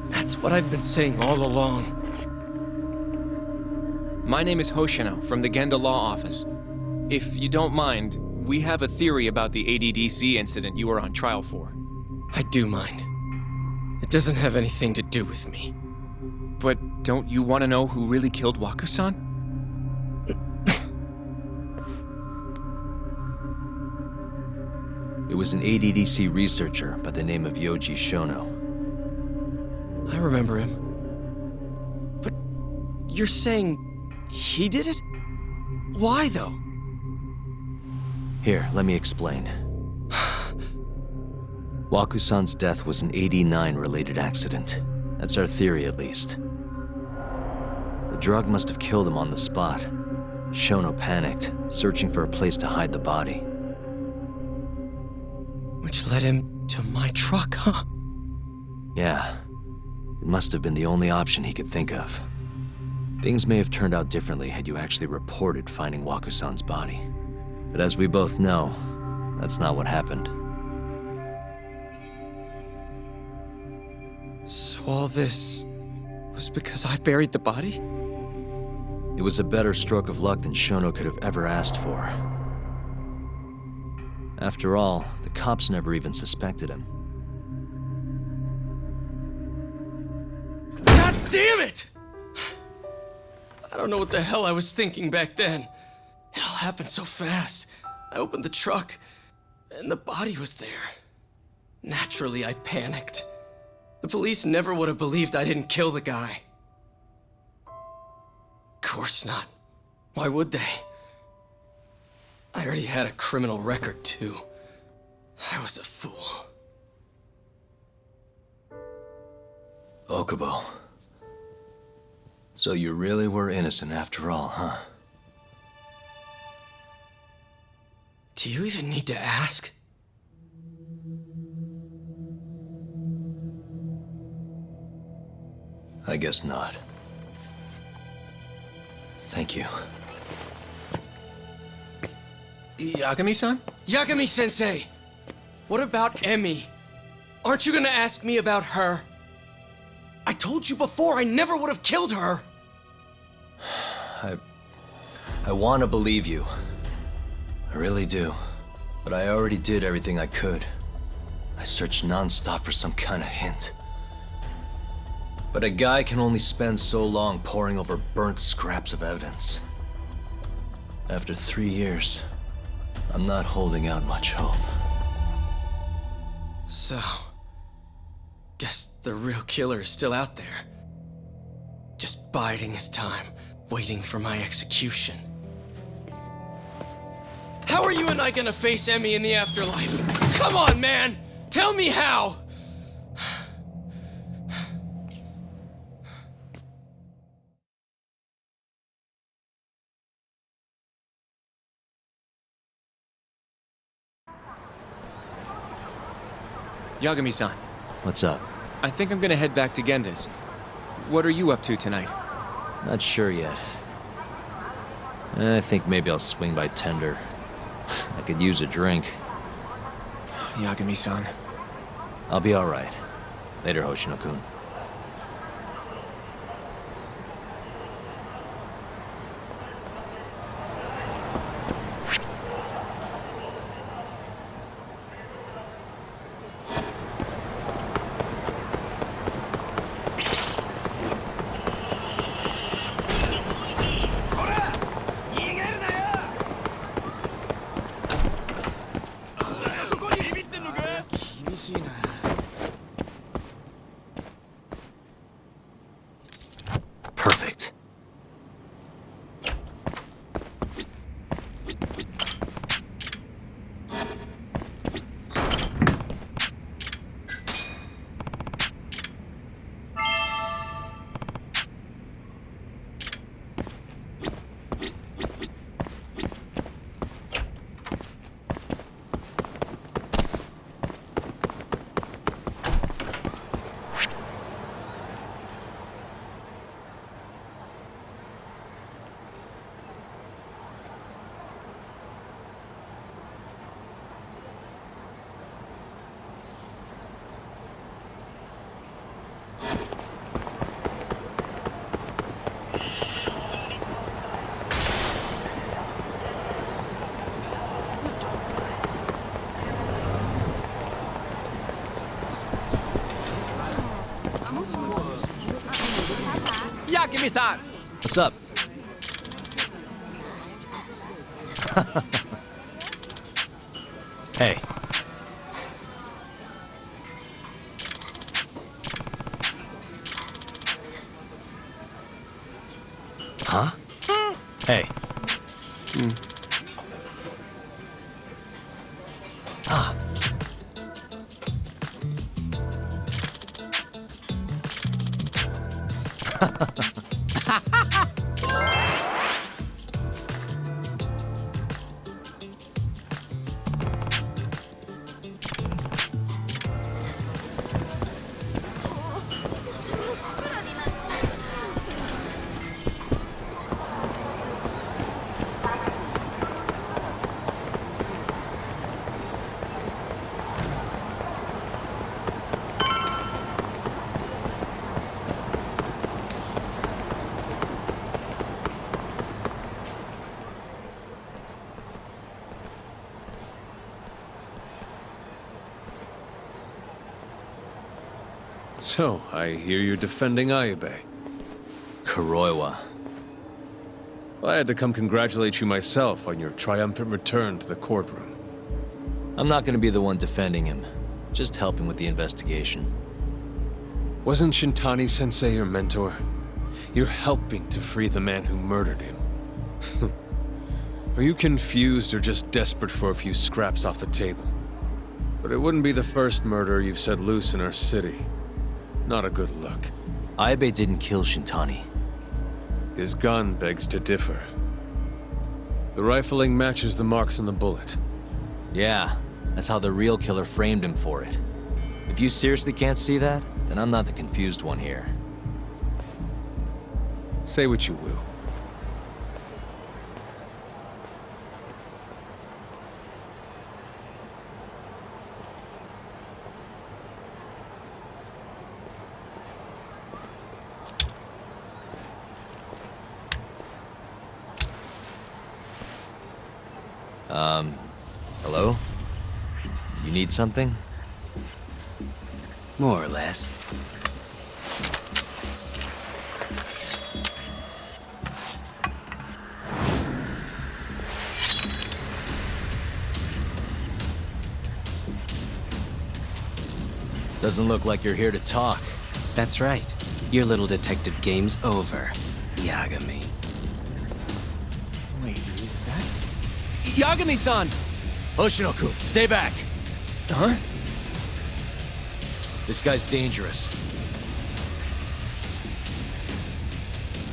That's what I've been saying all along. My name is Hoshino from the Genda Law Office. If you don't mind, we have a theory about the ADDC incident you were on trial for. I do mind. It doesn't have anything to do with me. But don't you want to know who really killed Waku-san? It was an ADDC researcher by the name of Yoji Shono. I remember him. But you're saying he did it? Why, though? Here, let me explain. Waku-san's death was an 89-related accident. That's our theory, at least. The drug must have killed him on the spot. Shono panicked, searching for a place to hide the body. Which led him to my truck, huh? Yeah. It must have been the only option he could think of. Things may have turned out differently had you actually reported finding Waku-san's body. But as we both know, that's not what happened. So all this was because I buried the body? It was a better stroke of luck than Shono could have ever asked for. After all, the cops never even suspected him. God damn it! I don't know what the hell I was thinking back then. It all happened so fast. I opened the truck, and the body was there. Naturally, I panicked. The police never would have believed I didn't kill the guy. Of course not. Why would they? I already had a criminal record, too. I was a fool. Okubo. So you really were innocent after all, huh? Do you even need to ask? I guess not. Thank you. Yagami-san? Yagami-sensei! What about Emi? Aren't you gonna ask me about her? I told you before I never would have killed her! I want to believe you. I really do. But I already did everything I could. I searched non-stop for some kind of hint. But a guy can only spend so long poring over burnt scraps of evidence. After 3 years, I'm not holding out much hope. So, guess the real killer is still out there. Just biding his time, waiting for my execution. How are you and I gonna face Emi in the afterlife? Come on, man! Tell me how! Yagami-san, What's up? I think I'm gonna head back to Genda's. What are you up to tonight? Not sure yet. I think maybe I'll swing by Tender. I could use a drink. Yagami-san. I'll be alright. Later, Hoshino-kun. Perfect. Yagami-san! What's up? Hey. Huh? Hey. Ah. So, I hear you're defending Ayube. Kuroiwa. I had to come congratulate you myself on your triumphant return to the courtroom. I'm not gonna be the one defending him. Just helping with the investigation. Wasn't Shintani-sensei your mentor? You're helping to free the man who murdered him. Are you confused or just desperate for a few scraps off the table? But it wouldn't be the first murder you've set loose in our city. Not a good look. Ayube didn't kill Shintani. His gun begs to differ. The rifling matches the marks on the bullet. Yeah, that's how the real killer framed him for it. If you seriously can't see that, then I'm not the confused one here. Say what you will. Hello? You need something? More or less. Doesn't look like you're here to talk. That's right. Your little detective game's over, Yagami. Wait, is that... Yagami-san! Hoshino-kun, stay back! Huh? This guy's dangerous.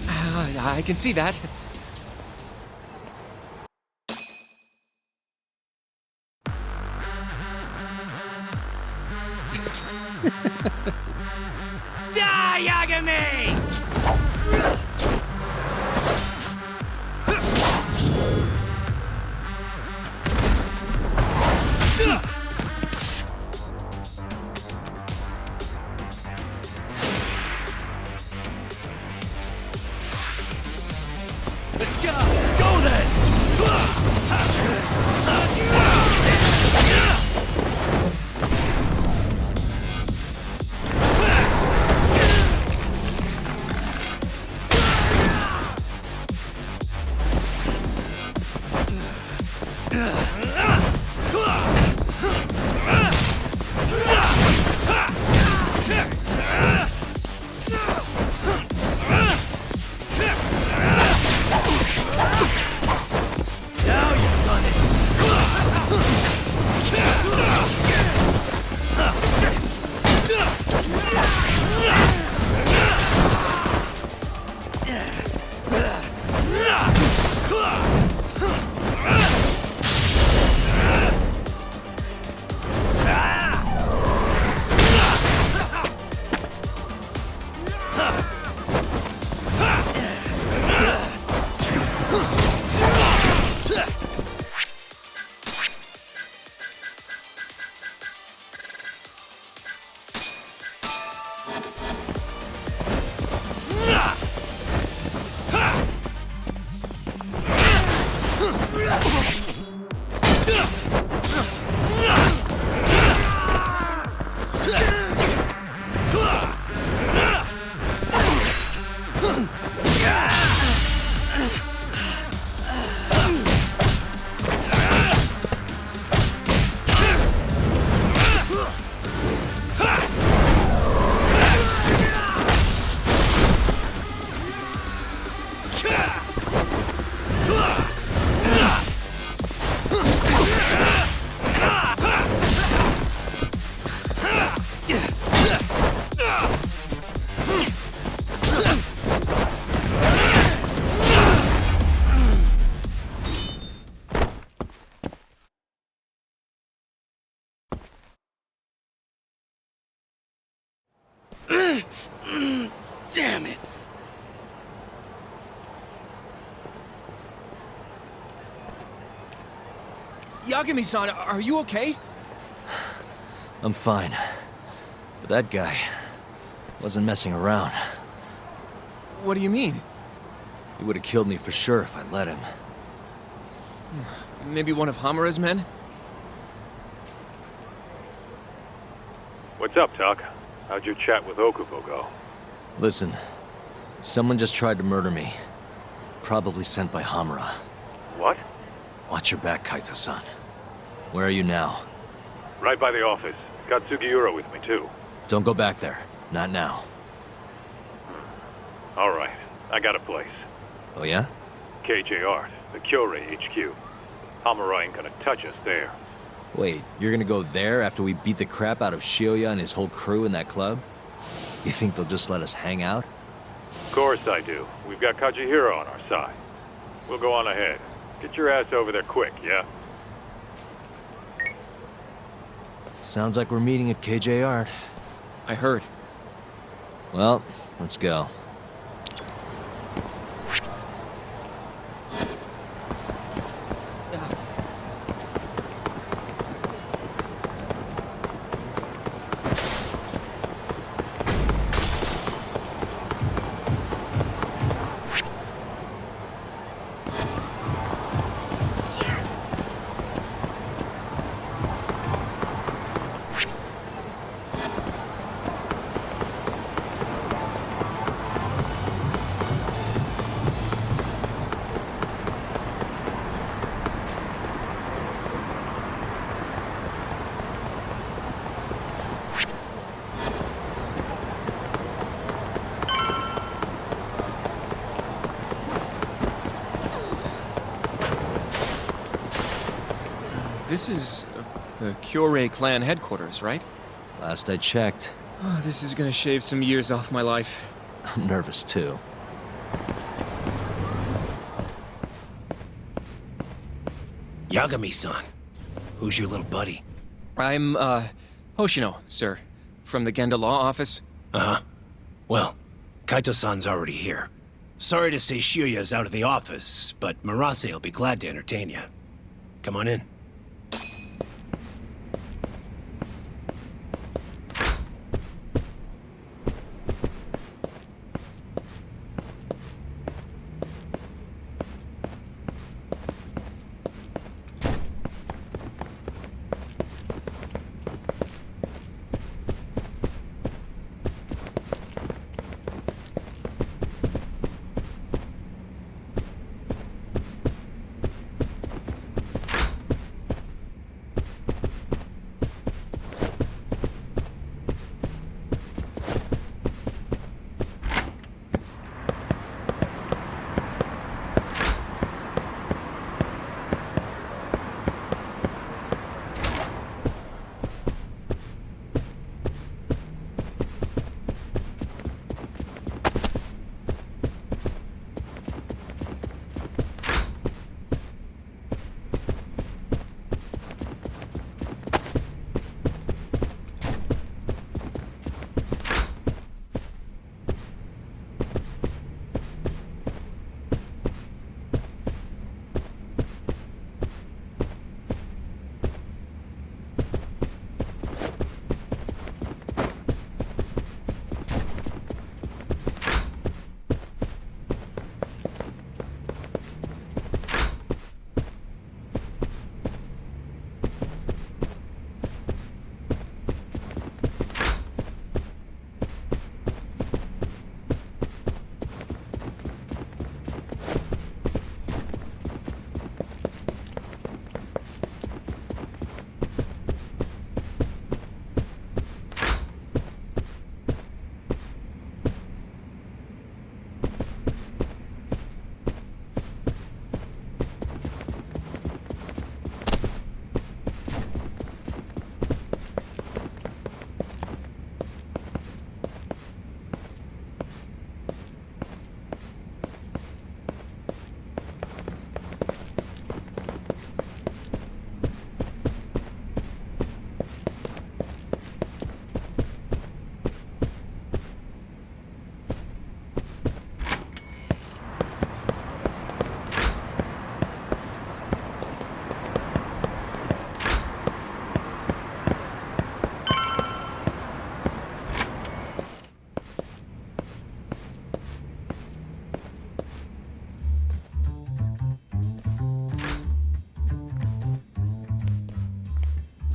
I can see that. Die, Yagami! Let's go then! Now you've done Damn it! Yagami-san, are you okay? I'm fine. But that guy wasn't messing around. What do you mean? He would have killed me for sure if I let him. Maybe one of Hamura's men? What's up, Tuck? How'd your chat with Okubo go? Listen, someone just tried to murder me. Probably sent by Hamura. What? Watch your back, Kaito-san. Where are you now? Right by the office. Got Sugiura with me, too. Don't go back there. Not now. All right. I got a place. Oh yeah? KJ Art, the Kyorei HQ. Hamura ain't gonna touch us there. Wait, you're gonna go there after we beat the crap out of Shioya and his whole crew in that club? You think they'll just let us hang out? Of course I do. We've got Kajihiro on our side. We'll go on ahead. Get your ass over there quick, yeah? Sounds like we're meeting at KJ Art. I heard. Well, let's go. This is the Kyorei clan headquarters, right? Last I checked. Oh, this is gonna shave some years off my life. I'm nervous too. Yagami-san. Who's your little buddy? I'm, Hoshino, sir. from the Genda Law Office. Uh-huh. Well, Kaito-san's already here. Sorry to say Shiuya's out of the office, but Murase will be glad to entertain you. Come on in.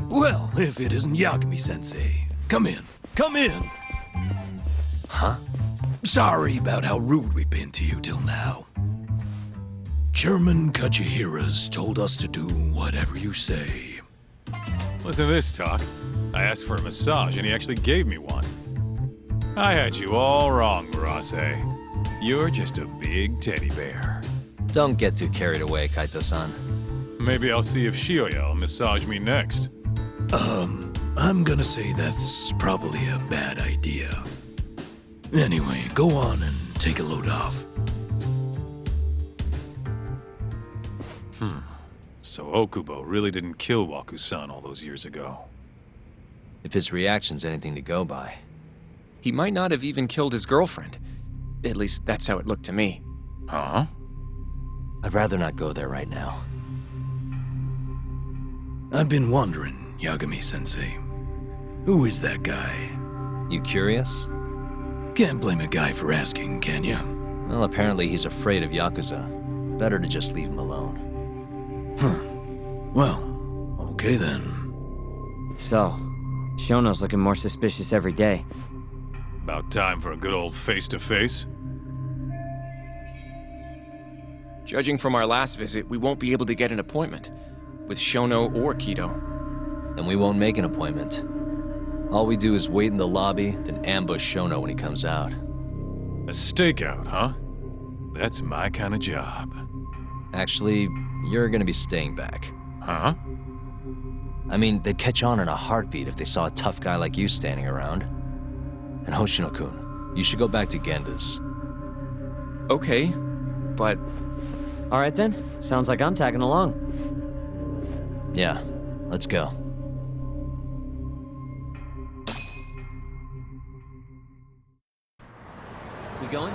Well, if it isn't Yagami-sensei. Come in. Come in! Huh? Sorry about how rude we've been to you till now. Chairman Kachihira's told us to do whatever you say. Listen to this talk. I asked for a massage and he actually gave me one. I had you all wrong, Murase. You're just a big teddy bear. Don't get too carried away, Kaito-san. Maybe I'll see if Shiuya will massage me next. I'm gonna say that's probably a bad idea. Anyway, go on and take a load off. So Okubo really didn't kill Waku-san all those years ago. If his reaction's anything to go by. He might not have even killed his girlfriend. At least that's how it looked to me. Huh? I'd rather not go there right now. I've been wondering, Yagami-sensei. Who is that guy? You curious? Can't blame a guy for asking, can ya? Well, apparently he's afraid of Yakuza. Better to just leave him alone. Huh. Well, okay then. So, Shono's looking more suspicious every day. About time for a good old face-to-face. Judging from our last visit, we won't be able to get an appointment with Shono or Kido. Then we won't make an appointment. All we do is wait in the lobby, then ambush Shono when he comes out. A stakeout, huh? That's my kind of job. Actually, you're gonna be staying back. Huh? I mean, they'd catch on in a heartbeat if they saw a tough guy like you standing around. And Hoshino-kun, you should go back to Genda's. Okay, but... All right then. Sounds like I'm tagging along. Yeah, let's go. We going?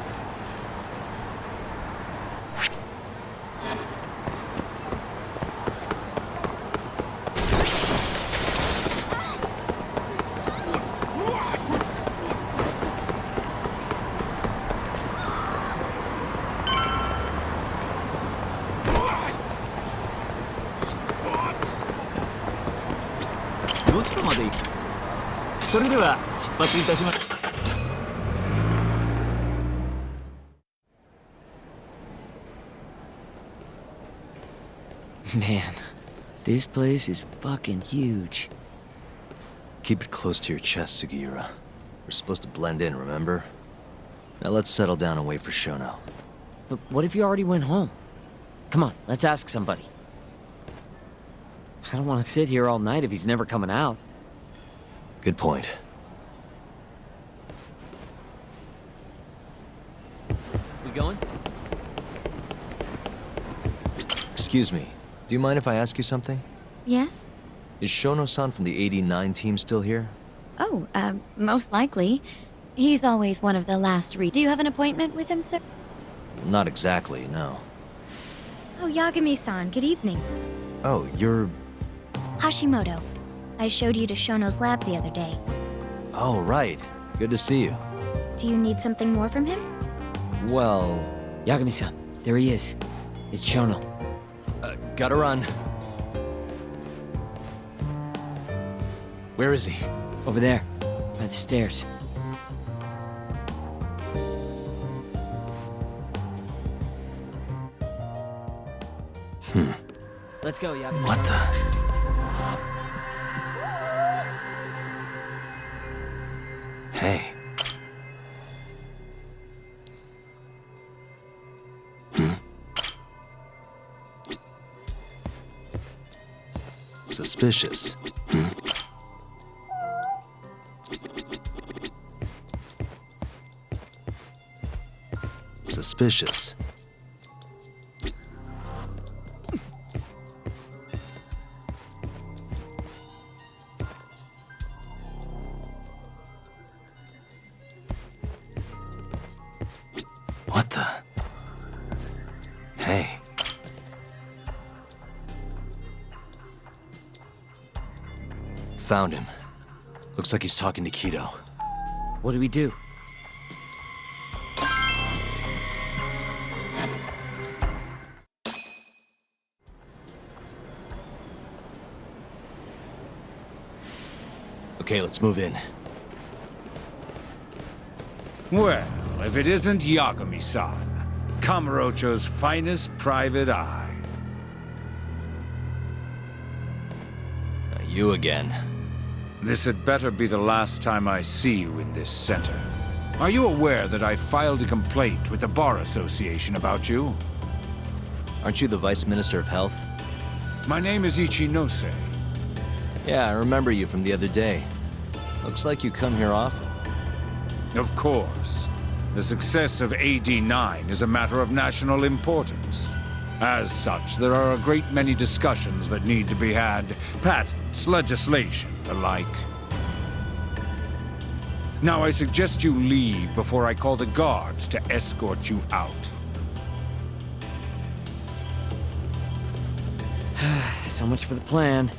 Man, this place is fucking huge. Keep it close to your chest, Sugiura. We're supposed to blend in, remember? Now let's settle down and wait for Shono. But what if you already went home? Come on, let's ask somebody. I don't want to sit here all night if he's never coming out. Good point. We going? Excuse me. Do you mind if I ask you something? Yes? Is Shono-san from the 89 team still here? Oh, most likely. He's always one of the last three. Do you have an appointment with him, sir? Not exactly, no. Oh, Yagami-san, good evening. Oh, you're... Hashimoto. I showed you to Shono's lab the other day. Oh, right. Good to see you. Do you need something more from him? Well... Yagami-san, there he is. It's Shono. Gotta run. Where is he? Over there, by the stairs. Let's go, Yagami. What the... Hey. Suspicious. Suspicious. What the? Hey. Found him. Looks like he's talking to Kido. What do we do? Okay, let's move in. Well, if it isn't Yagami-san, Kamurocho's finest private eye. You again. This had better be the last time I see you in this center. Are you aware that I filed a complaint with the Bar Association about you? Aren't you the Vice Minister of Health? My name is Ichinose. Yeah, I remember you from the other day. Looks like you come here often. Of course. The success of AD9 is a matter of national importance. As such, there are a great many discussions that need to be had. Patents, legislation, the like. Now I suggest you leave before I call the guards to escort you out. So much for the plan.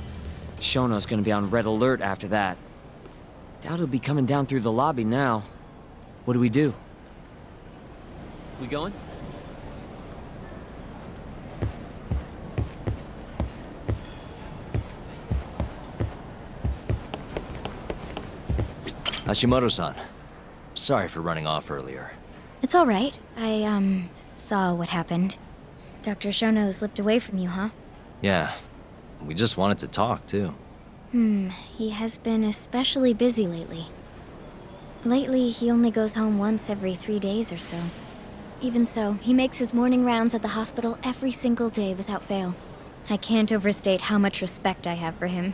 Shono's gonna be on red alert after that. Doubt he'll be coming down through the lobby now. What do we do? We going? Hashimoto-san. Sorry for running off earlier. It's all right. I, saw what happened. Dr. Shono slipped away from you, huh? Yeah. We just wanted to talk, too. He has been especially busy lately. Lately, he only goes home once every 3 days or so. Even so, he makes his morning rounds at the hospital every single day without fail. I can't overstate how much respect I have for him.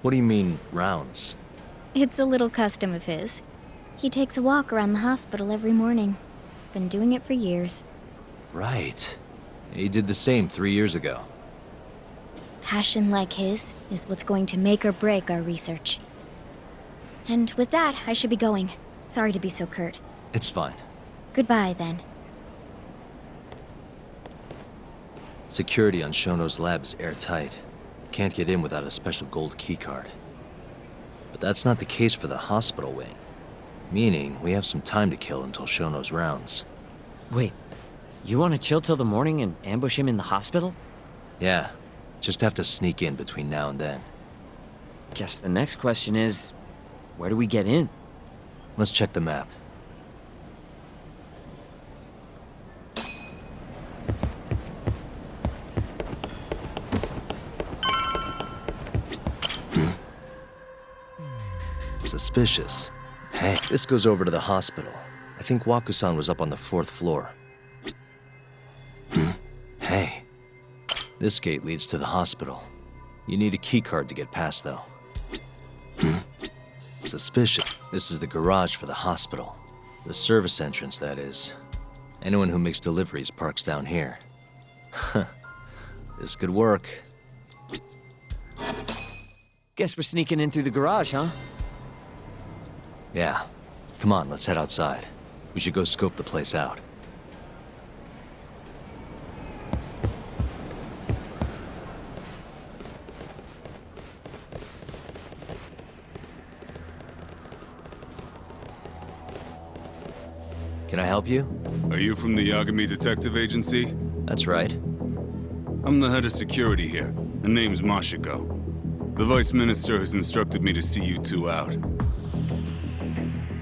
What do you mean, rounds? It's a little custom of his. He takes a walk around the hospital every morning. Been doing it for years. Right. He did the same 3 years ago. passion like his is what's going to make or break our research. And with that, I should be going. Sorry to be so curt. It's fine. Goodbye, then. Security on Shono's lab is airtight. Can't get in without a special gold keycard. But that's not the case for the hospital wing. Meaning, we have some time to kill until Shono's rounds. Wait, you want to chill till the morning and ambush him in the hospital? Yeah, just have to sneak in between now and then. Guess the next question is, where do we get in? Let's check the map. Suspicious. Hey, this goes over to the hospital. I think Waku-san was up on the 4th floor. Hey. This gate leads to the hospital. You need a keycard to get past, though. Suspicious. This is the garage for the hospital. The service entrance, that is. Anyone who makes deliveries parks down here. This could work. Guess we're sneaking in through the garage, huh? Yeah. Come on, let's head outside. We should go scope the place out. Can I help you? Are you from the Yagami Detective Agency? That's right. I'm the head of security here. The name's Mashiko. The Vice Minister has instructed me to see you two out.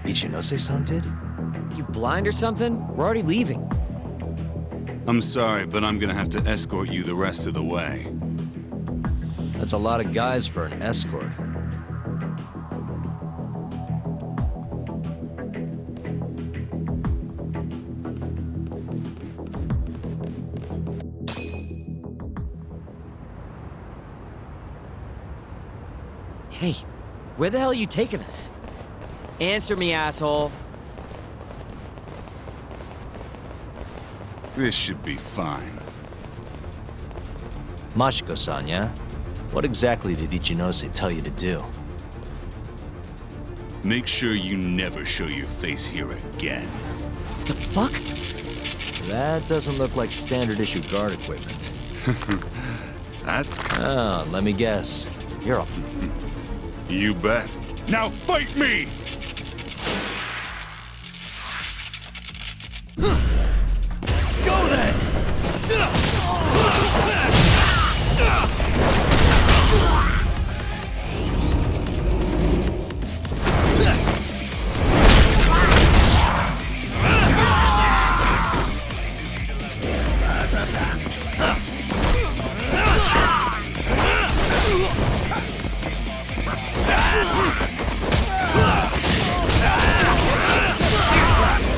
Ichinose-san did? You blind or something? We're already leaving. I'm sorry, but I'm gonna have to escort you the rest of the way. That's a lot of guys for an escort. Hey, where the hell are you taking us? Answer me, asshole. This should be fine. Mashiko-san, yeah? What exactly did Ichinose tell you to do? Make sure you never show your face here again. The fuck? That doesn't look like standard issue guard equipment. That's... Oh, let me guess. You're a... You bet. Now fight me! Let's go then!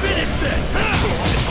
Finish this!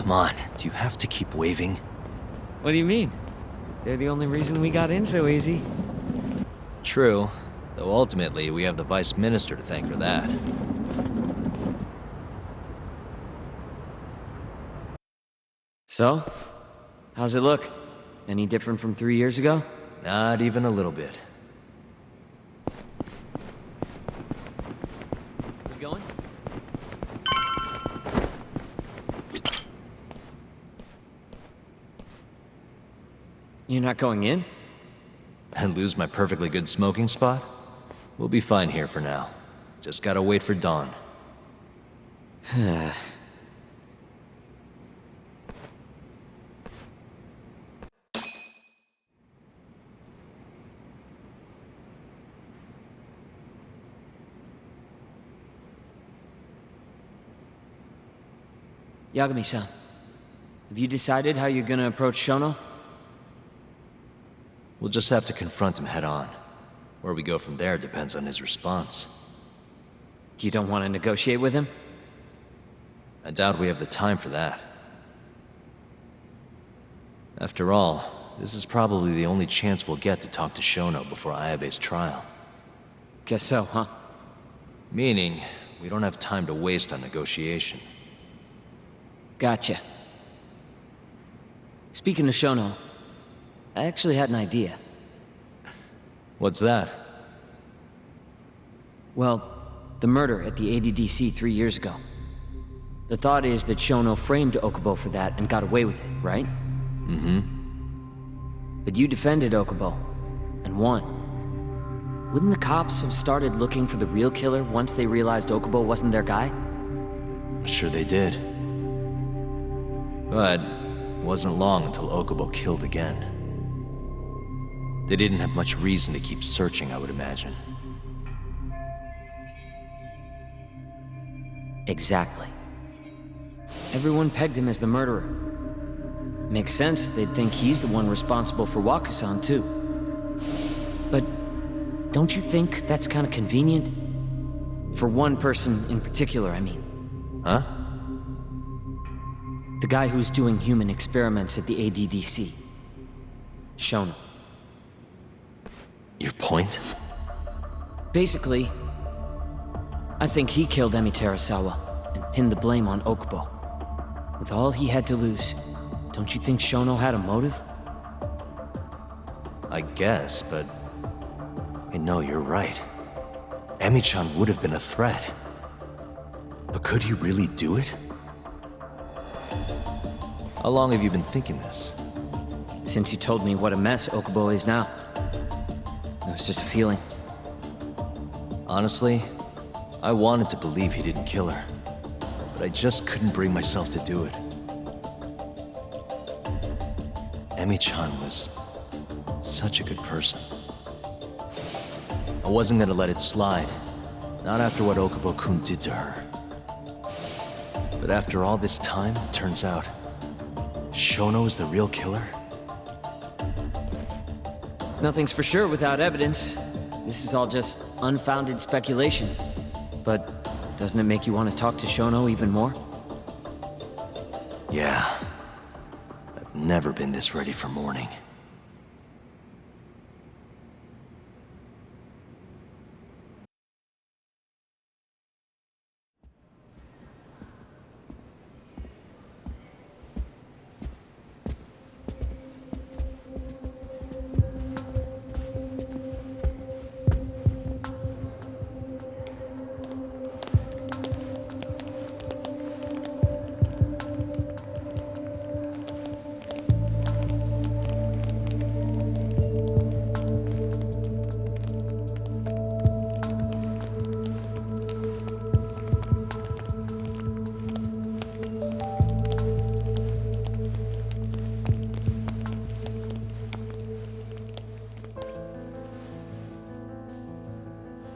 Come on, do you have to keep waving? What do you mean? They're the only reason we got in so easy. True, though ultimately we have the Vice Minister to thank for that. So? How's it look? Any different from 3 years ago? Not even a little bit. We going? You're not going in? And lose my perfectly good smoking spot? We'll be fine here for now. Just gotta wait for dawn. Yagami-san, have you decided how you're gonna approach Shono? We'll just have to confront him head on. Where we go from there depends on his response. You don't want to negotiate with him? I doubt we have the time for that. After all, this is probably the only chance we'll get to talk to Shono before Ayabe's trial. Guess so, huh? Meaning, we don't have time to waste on negotiation. Gotcha. Speaking of Shono, I actually had an idea. What's that? Well, the murder at the ADDC 3 years ago. The thought is that Shono framed Okubo for that and got away with it, right? Mm-hmm. But you defended Okubo, and won. Wouldn't the cops have started looking for the real killer once they realized Okubo wasn't their guy? I'm sure they did. But it wasn't long until Okubo killed again. They didn't have much reason to keep searching, I would imagine. Exactly. Everyone pegged him as the murderer. Makes sense, they'd think he's the one responsible for Wakusan, too. But don't you think that's kind of convenient? For one person in particular, I mean. Huh? The guy who's doing human experiments at the ADDC. Shono. Your point? Basically, I think he killed Emi Terasawa and pinned the blame on Okubo. With all he had to lose, don't you think Shono had a motive? I guess, but... I know you're right. Emi-chan would have been a threat. But could he really do it? How long have you been thinking this? Since you told me what a mess Okubo is now. It was just a feeling. Honestly, I wanted to believe he didn't kill her. But I just couldn't bring myself to do it. Emi-chan was such a good person. I wasn't gonna let it slide. Not after what Okubo-kun did to her. But after all this time, it turns out Shono is the real killer? Nothing's for sure without evidence. This is all just unfounded speculation. But doesn't it make you want to talk to Shono even more? Yeah. I've never been this ready for morning.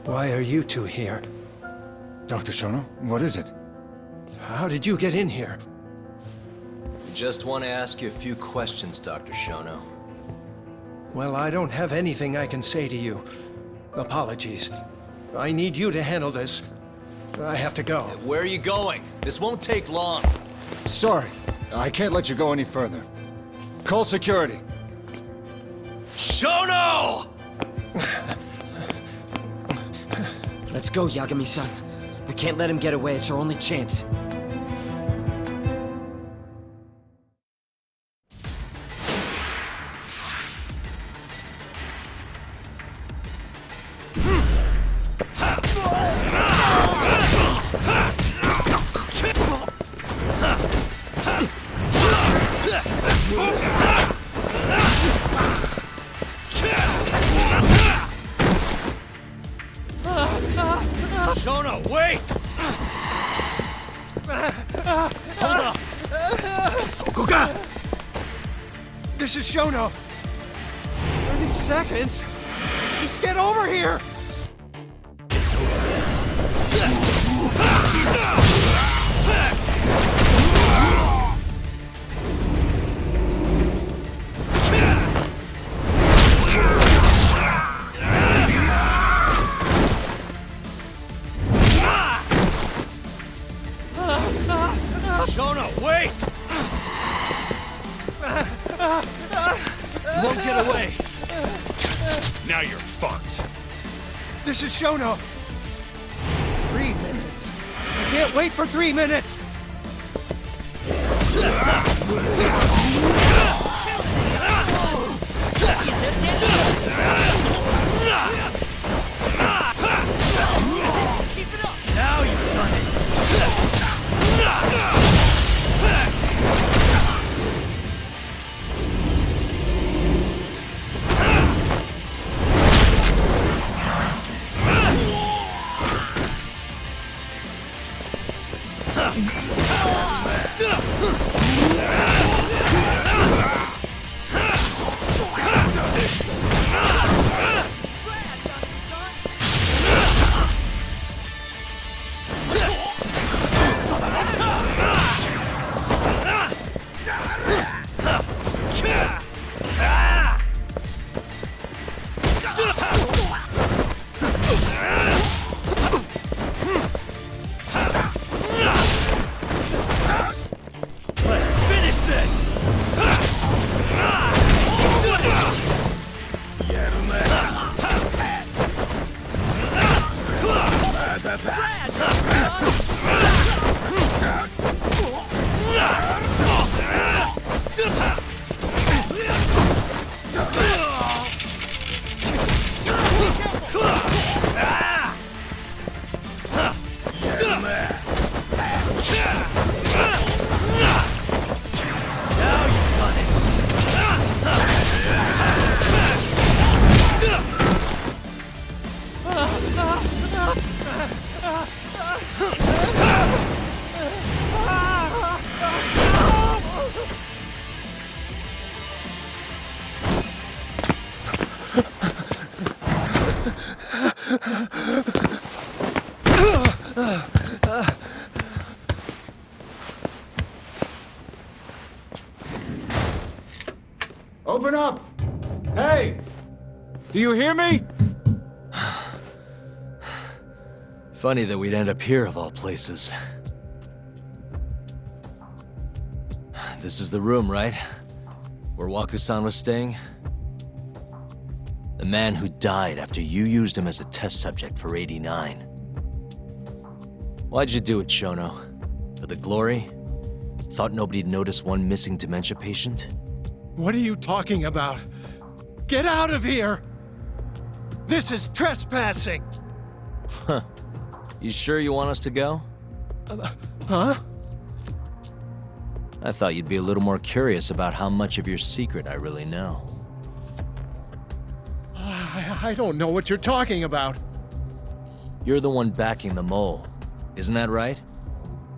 Why are you two here? Dr. Shono, what is it? How did you get in here? We just want to ask you a few questions, Dr. Shono. Well, I don't have anything I can say to you. Apologies. I need you to handle this. I have to go. Where are you going? This won't take long. Sorry. I can't let you go any further. Call security. Shono! Let's go, Yagami-san. We can't let him get away. It's our only chance. Shono, wait! Hold up! Sokoka! This is Shono. 30 seconds? Just get over here! Shono, wait! You won't get away. Now you're fucked. This is Shono. 3 minutes. I can't wait for 3 minutes! Now you've done it. Let's finish this! Open up! Hey! Do you hear me? Funny that we'd end up here of all places. This is the room, right? Where Waku-san was staying? The man who died after you used him as a test subject for 89. Why'd you do it, Shono? For the glory? Thought nobody'd notice one missing dementia patient? What are you talking about? Get out of here! This is trespassing! Huh. You sure you want us to go? Huh? I thought you'd be a little more curious about how much of your secret I really know. I don't know what you're talking about. You're the one backing the mole, isn't that right?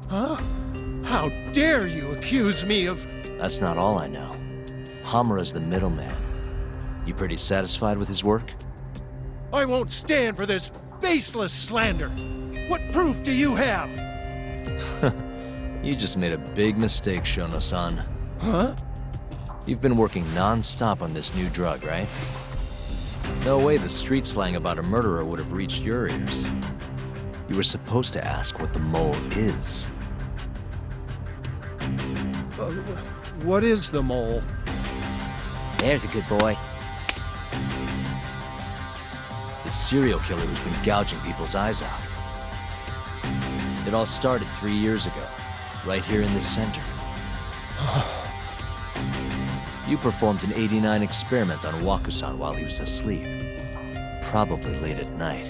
Huh? How dare you accuse me of... That's not all I know. Hamura's the middleman. You pretty satisfied with his work? I won't stand for this baseless slander. What proof do you have? You just made a big mistake, Shono-san. Huh? You've been working non-stop on this new drug, right? No way the street slang about a murderer would have reached your ears. You were supposed to ask what the mole is. What is the mole? There's a good boy. The serial killer who's been gouging people's eyes out. It all started 3 years ago, right here in this center. You performed an 89 experiment on Waku-san while he was asleep. Probably late at night.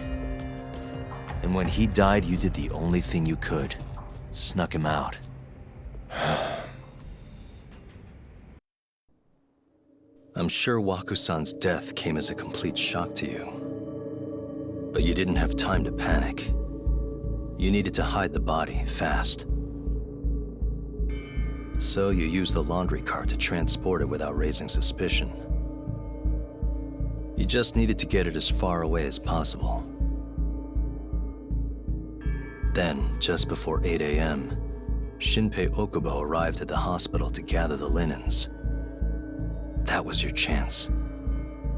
And when he died, you did the only thing you could. Snuck him out. I'm sure Waku-san's death came as a complete shock to you. But you didn't have time to panic. You needed to hide the body, fast. So you used the laundry cart to transport it without raising suspicion. You just needed to get it as far away as possible. Then, just before 8 a.m., Shinpei Okubo arrived at the hospital to gather the linens. That was your chance.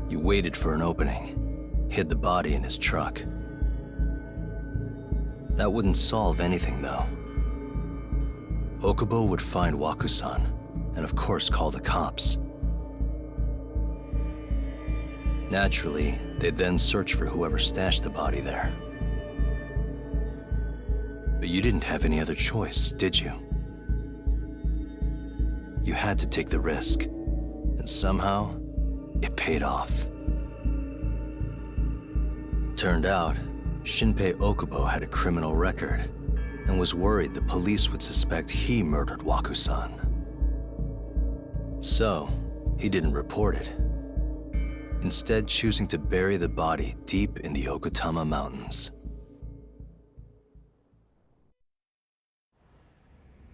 You waited for an opening, hid the body in his truck. That wouldn't solve anything, though. Okubo would find Waku-san, and of course call the cops. Naturally, they'd then search for whoever stashed the body there. But you didn't have any other choice, did you? You had to take the risk, and somehow, it paid off. Turned out, Shinpei Okubo had a criminal record, and was worried the police would suspect he murdered Waku-san. So, he didn't report it. Instead, choosing to bury the body deep in the Okutama Mountains.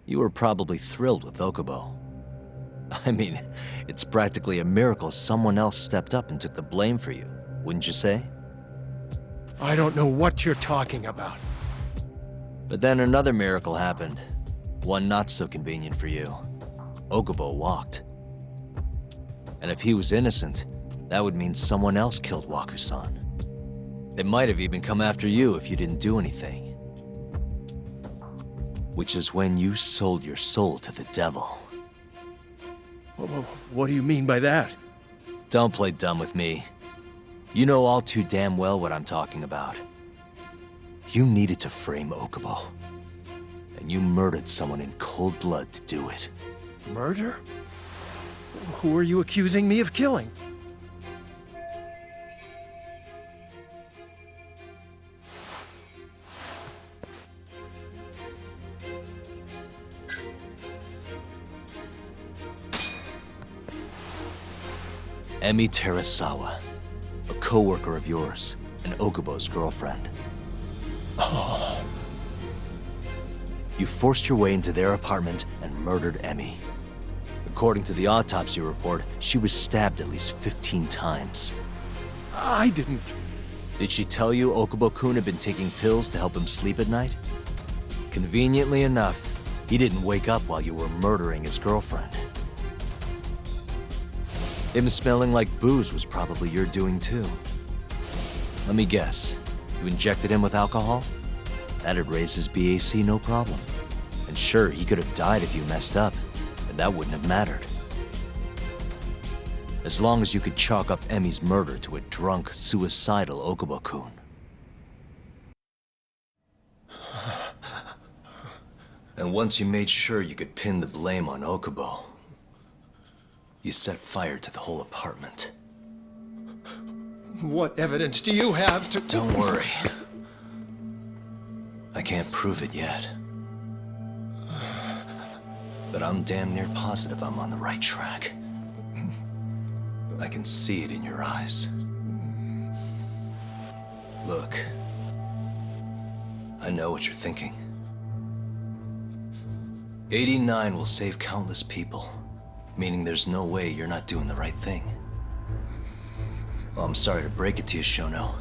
You were probably thrilled with Okubo. I mean, it's practically a miracle someone else stepped up and took the blame for you, wouldn't you say? I don't know what you're talking about. But then another miracle happened. One not so convenient for you. Okubo walked. And if he was innocent, that would mean someone else killed Waku-san. They might have even come after you if you didn't do anything. Which is when you sold your soul to the devil. What do you mean by that? Don't play dumb with me. You know all too damn well what I'm talking about. You needed to frame Okubo. And you murdered someone in cold blood to do it. Murder? Who are you accusing me of killing? Emi Terasawa, a co-worker of yours, and Okubo's girlfriend. Oh. You forced your way into their apartment and murdered Emi. According to the autopsy report, she was stabbed at least 15 times. I didn't. Did she tell you Okubo-kun had been taking pills to help him sleep at night? Conveniently enough, he didn't wake up while you were murdering his girlfriend. Him smelling like booze was probably your doing too. Let me guess, you injected him with alcohol? That'd raise his BAC no problem. And sure, he could have died if you messed up, and that wouldn't have mattered. As long as you could chalk up Emi's murder to a drunk, suicidal Okubo-kun. And once you made sure you could pin the blame on Okubo, you set fire to the whole apartment. What evidence do you have to... Don't worry. I can't prove it yet. But I'm damn near positive I'm on the right track. I can see it in your eyes. Look, I know what you're thinking. 89 will save countless people, meaning there's no way you're not doing the right thing. Well, I'm sorry to break it to you, Shono,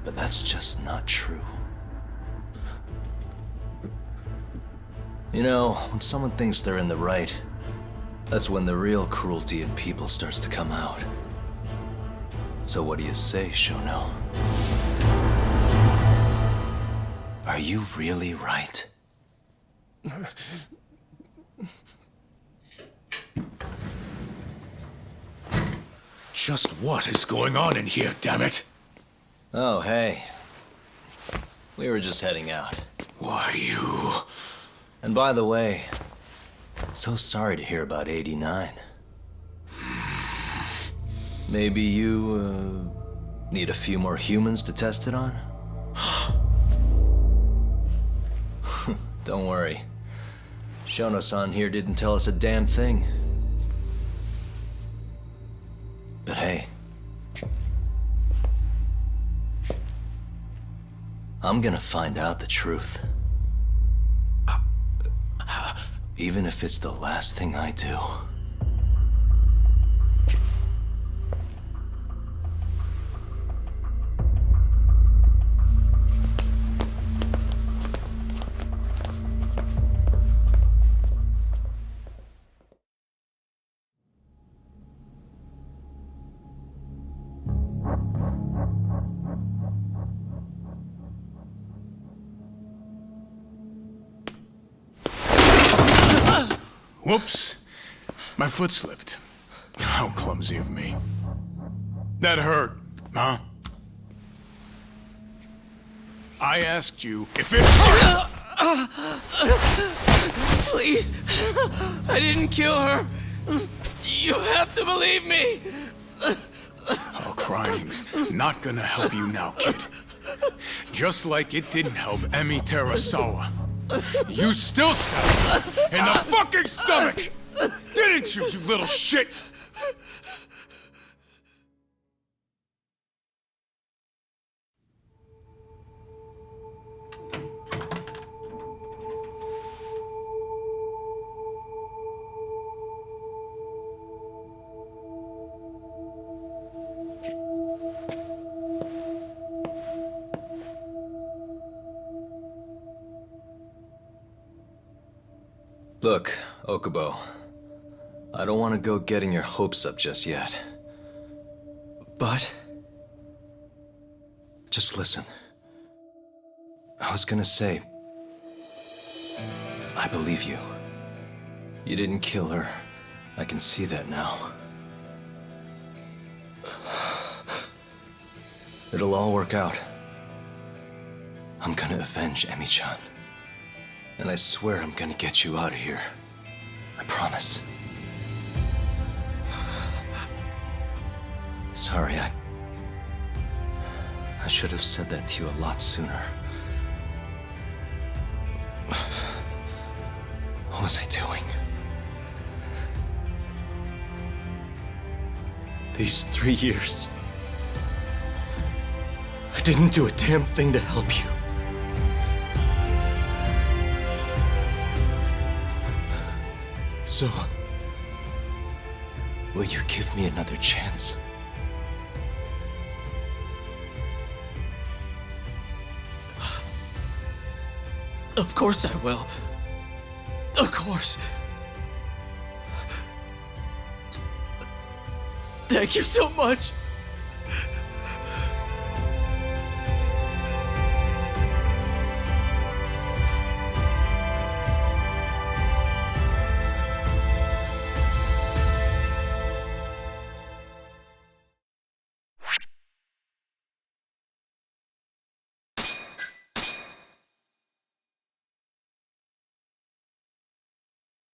but that's just not true. You know, when someone thinks they're in the right, that's when the real cruelty in people starts to come out. So what do you say, Shono? Are you really right? Just what is going on in here, damn it? Oh, hey. We were just heading out. Why, you... And by the way, so sorry to hear about 89. Maybe you, need a few more humans to test it on? Don't worry. Shono-san here didn't tell us a damn thing. But hey, I'm gonna find out the truth. Even if it's the last thing I do. Whoops. My foot slipped. How clumsy of me. That hurt, huh? I asked you if it hurt! Please! I didn't kill her! You have to believe me! Oh, crying's not gonna help you now, kid. Just like it didn't help Emi Terasawa. You still stabbed her in the fucking stomach! Didn't you, you little shit? Look, Okubo, I don't want to go getting your hopes up just yet. But... just listen. I was gonna say... I believe you. You didn't kill her. I can see that now. It'll all work out. I'm gonna avenge Emi-chan. And I swear I'm gonna get you out of here. I promise. Sorry, I should have said that to you a lot sooner. What was I doing? These 3 years, I didn't do a damn thing to help you. So, will you give me another chance? Of course I will. Of course. Thank you so much.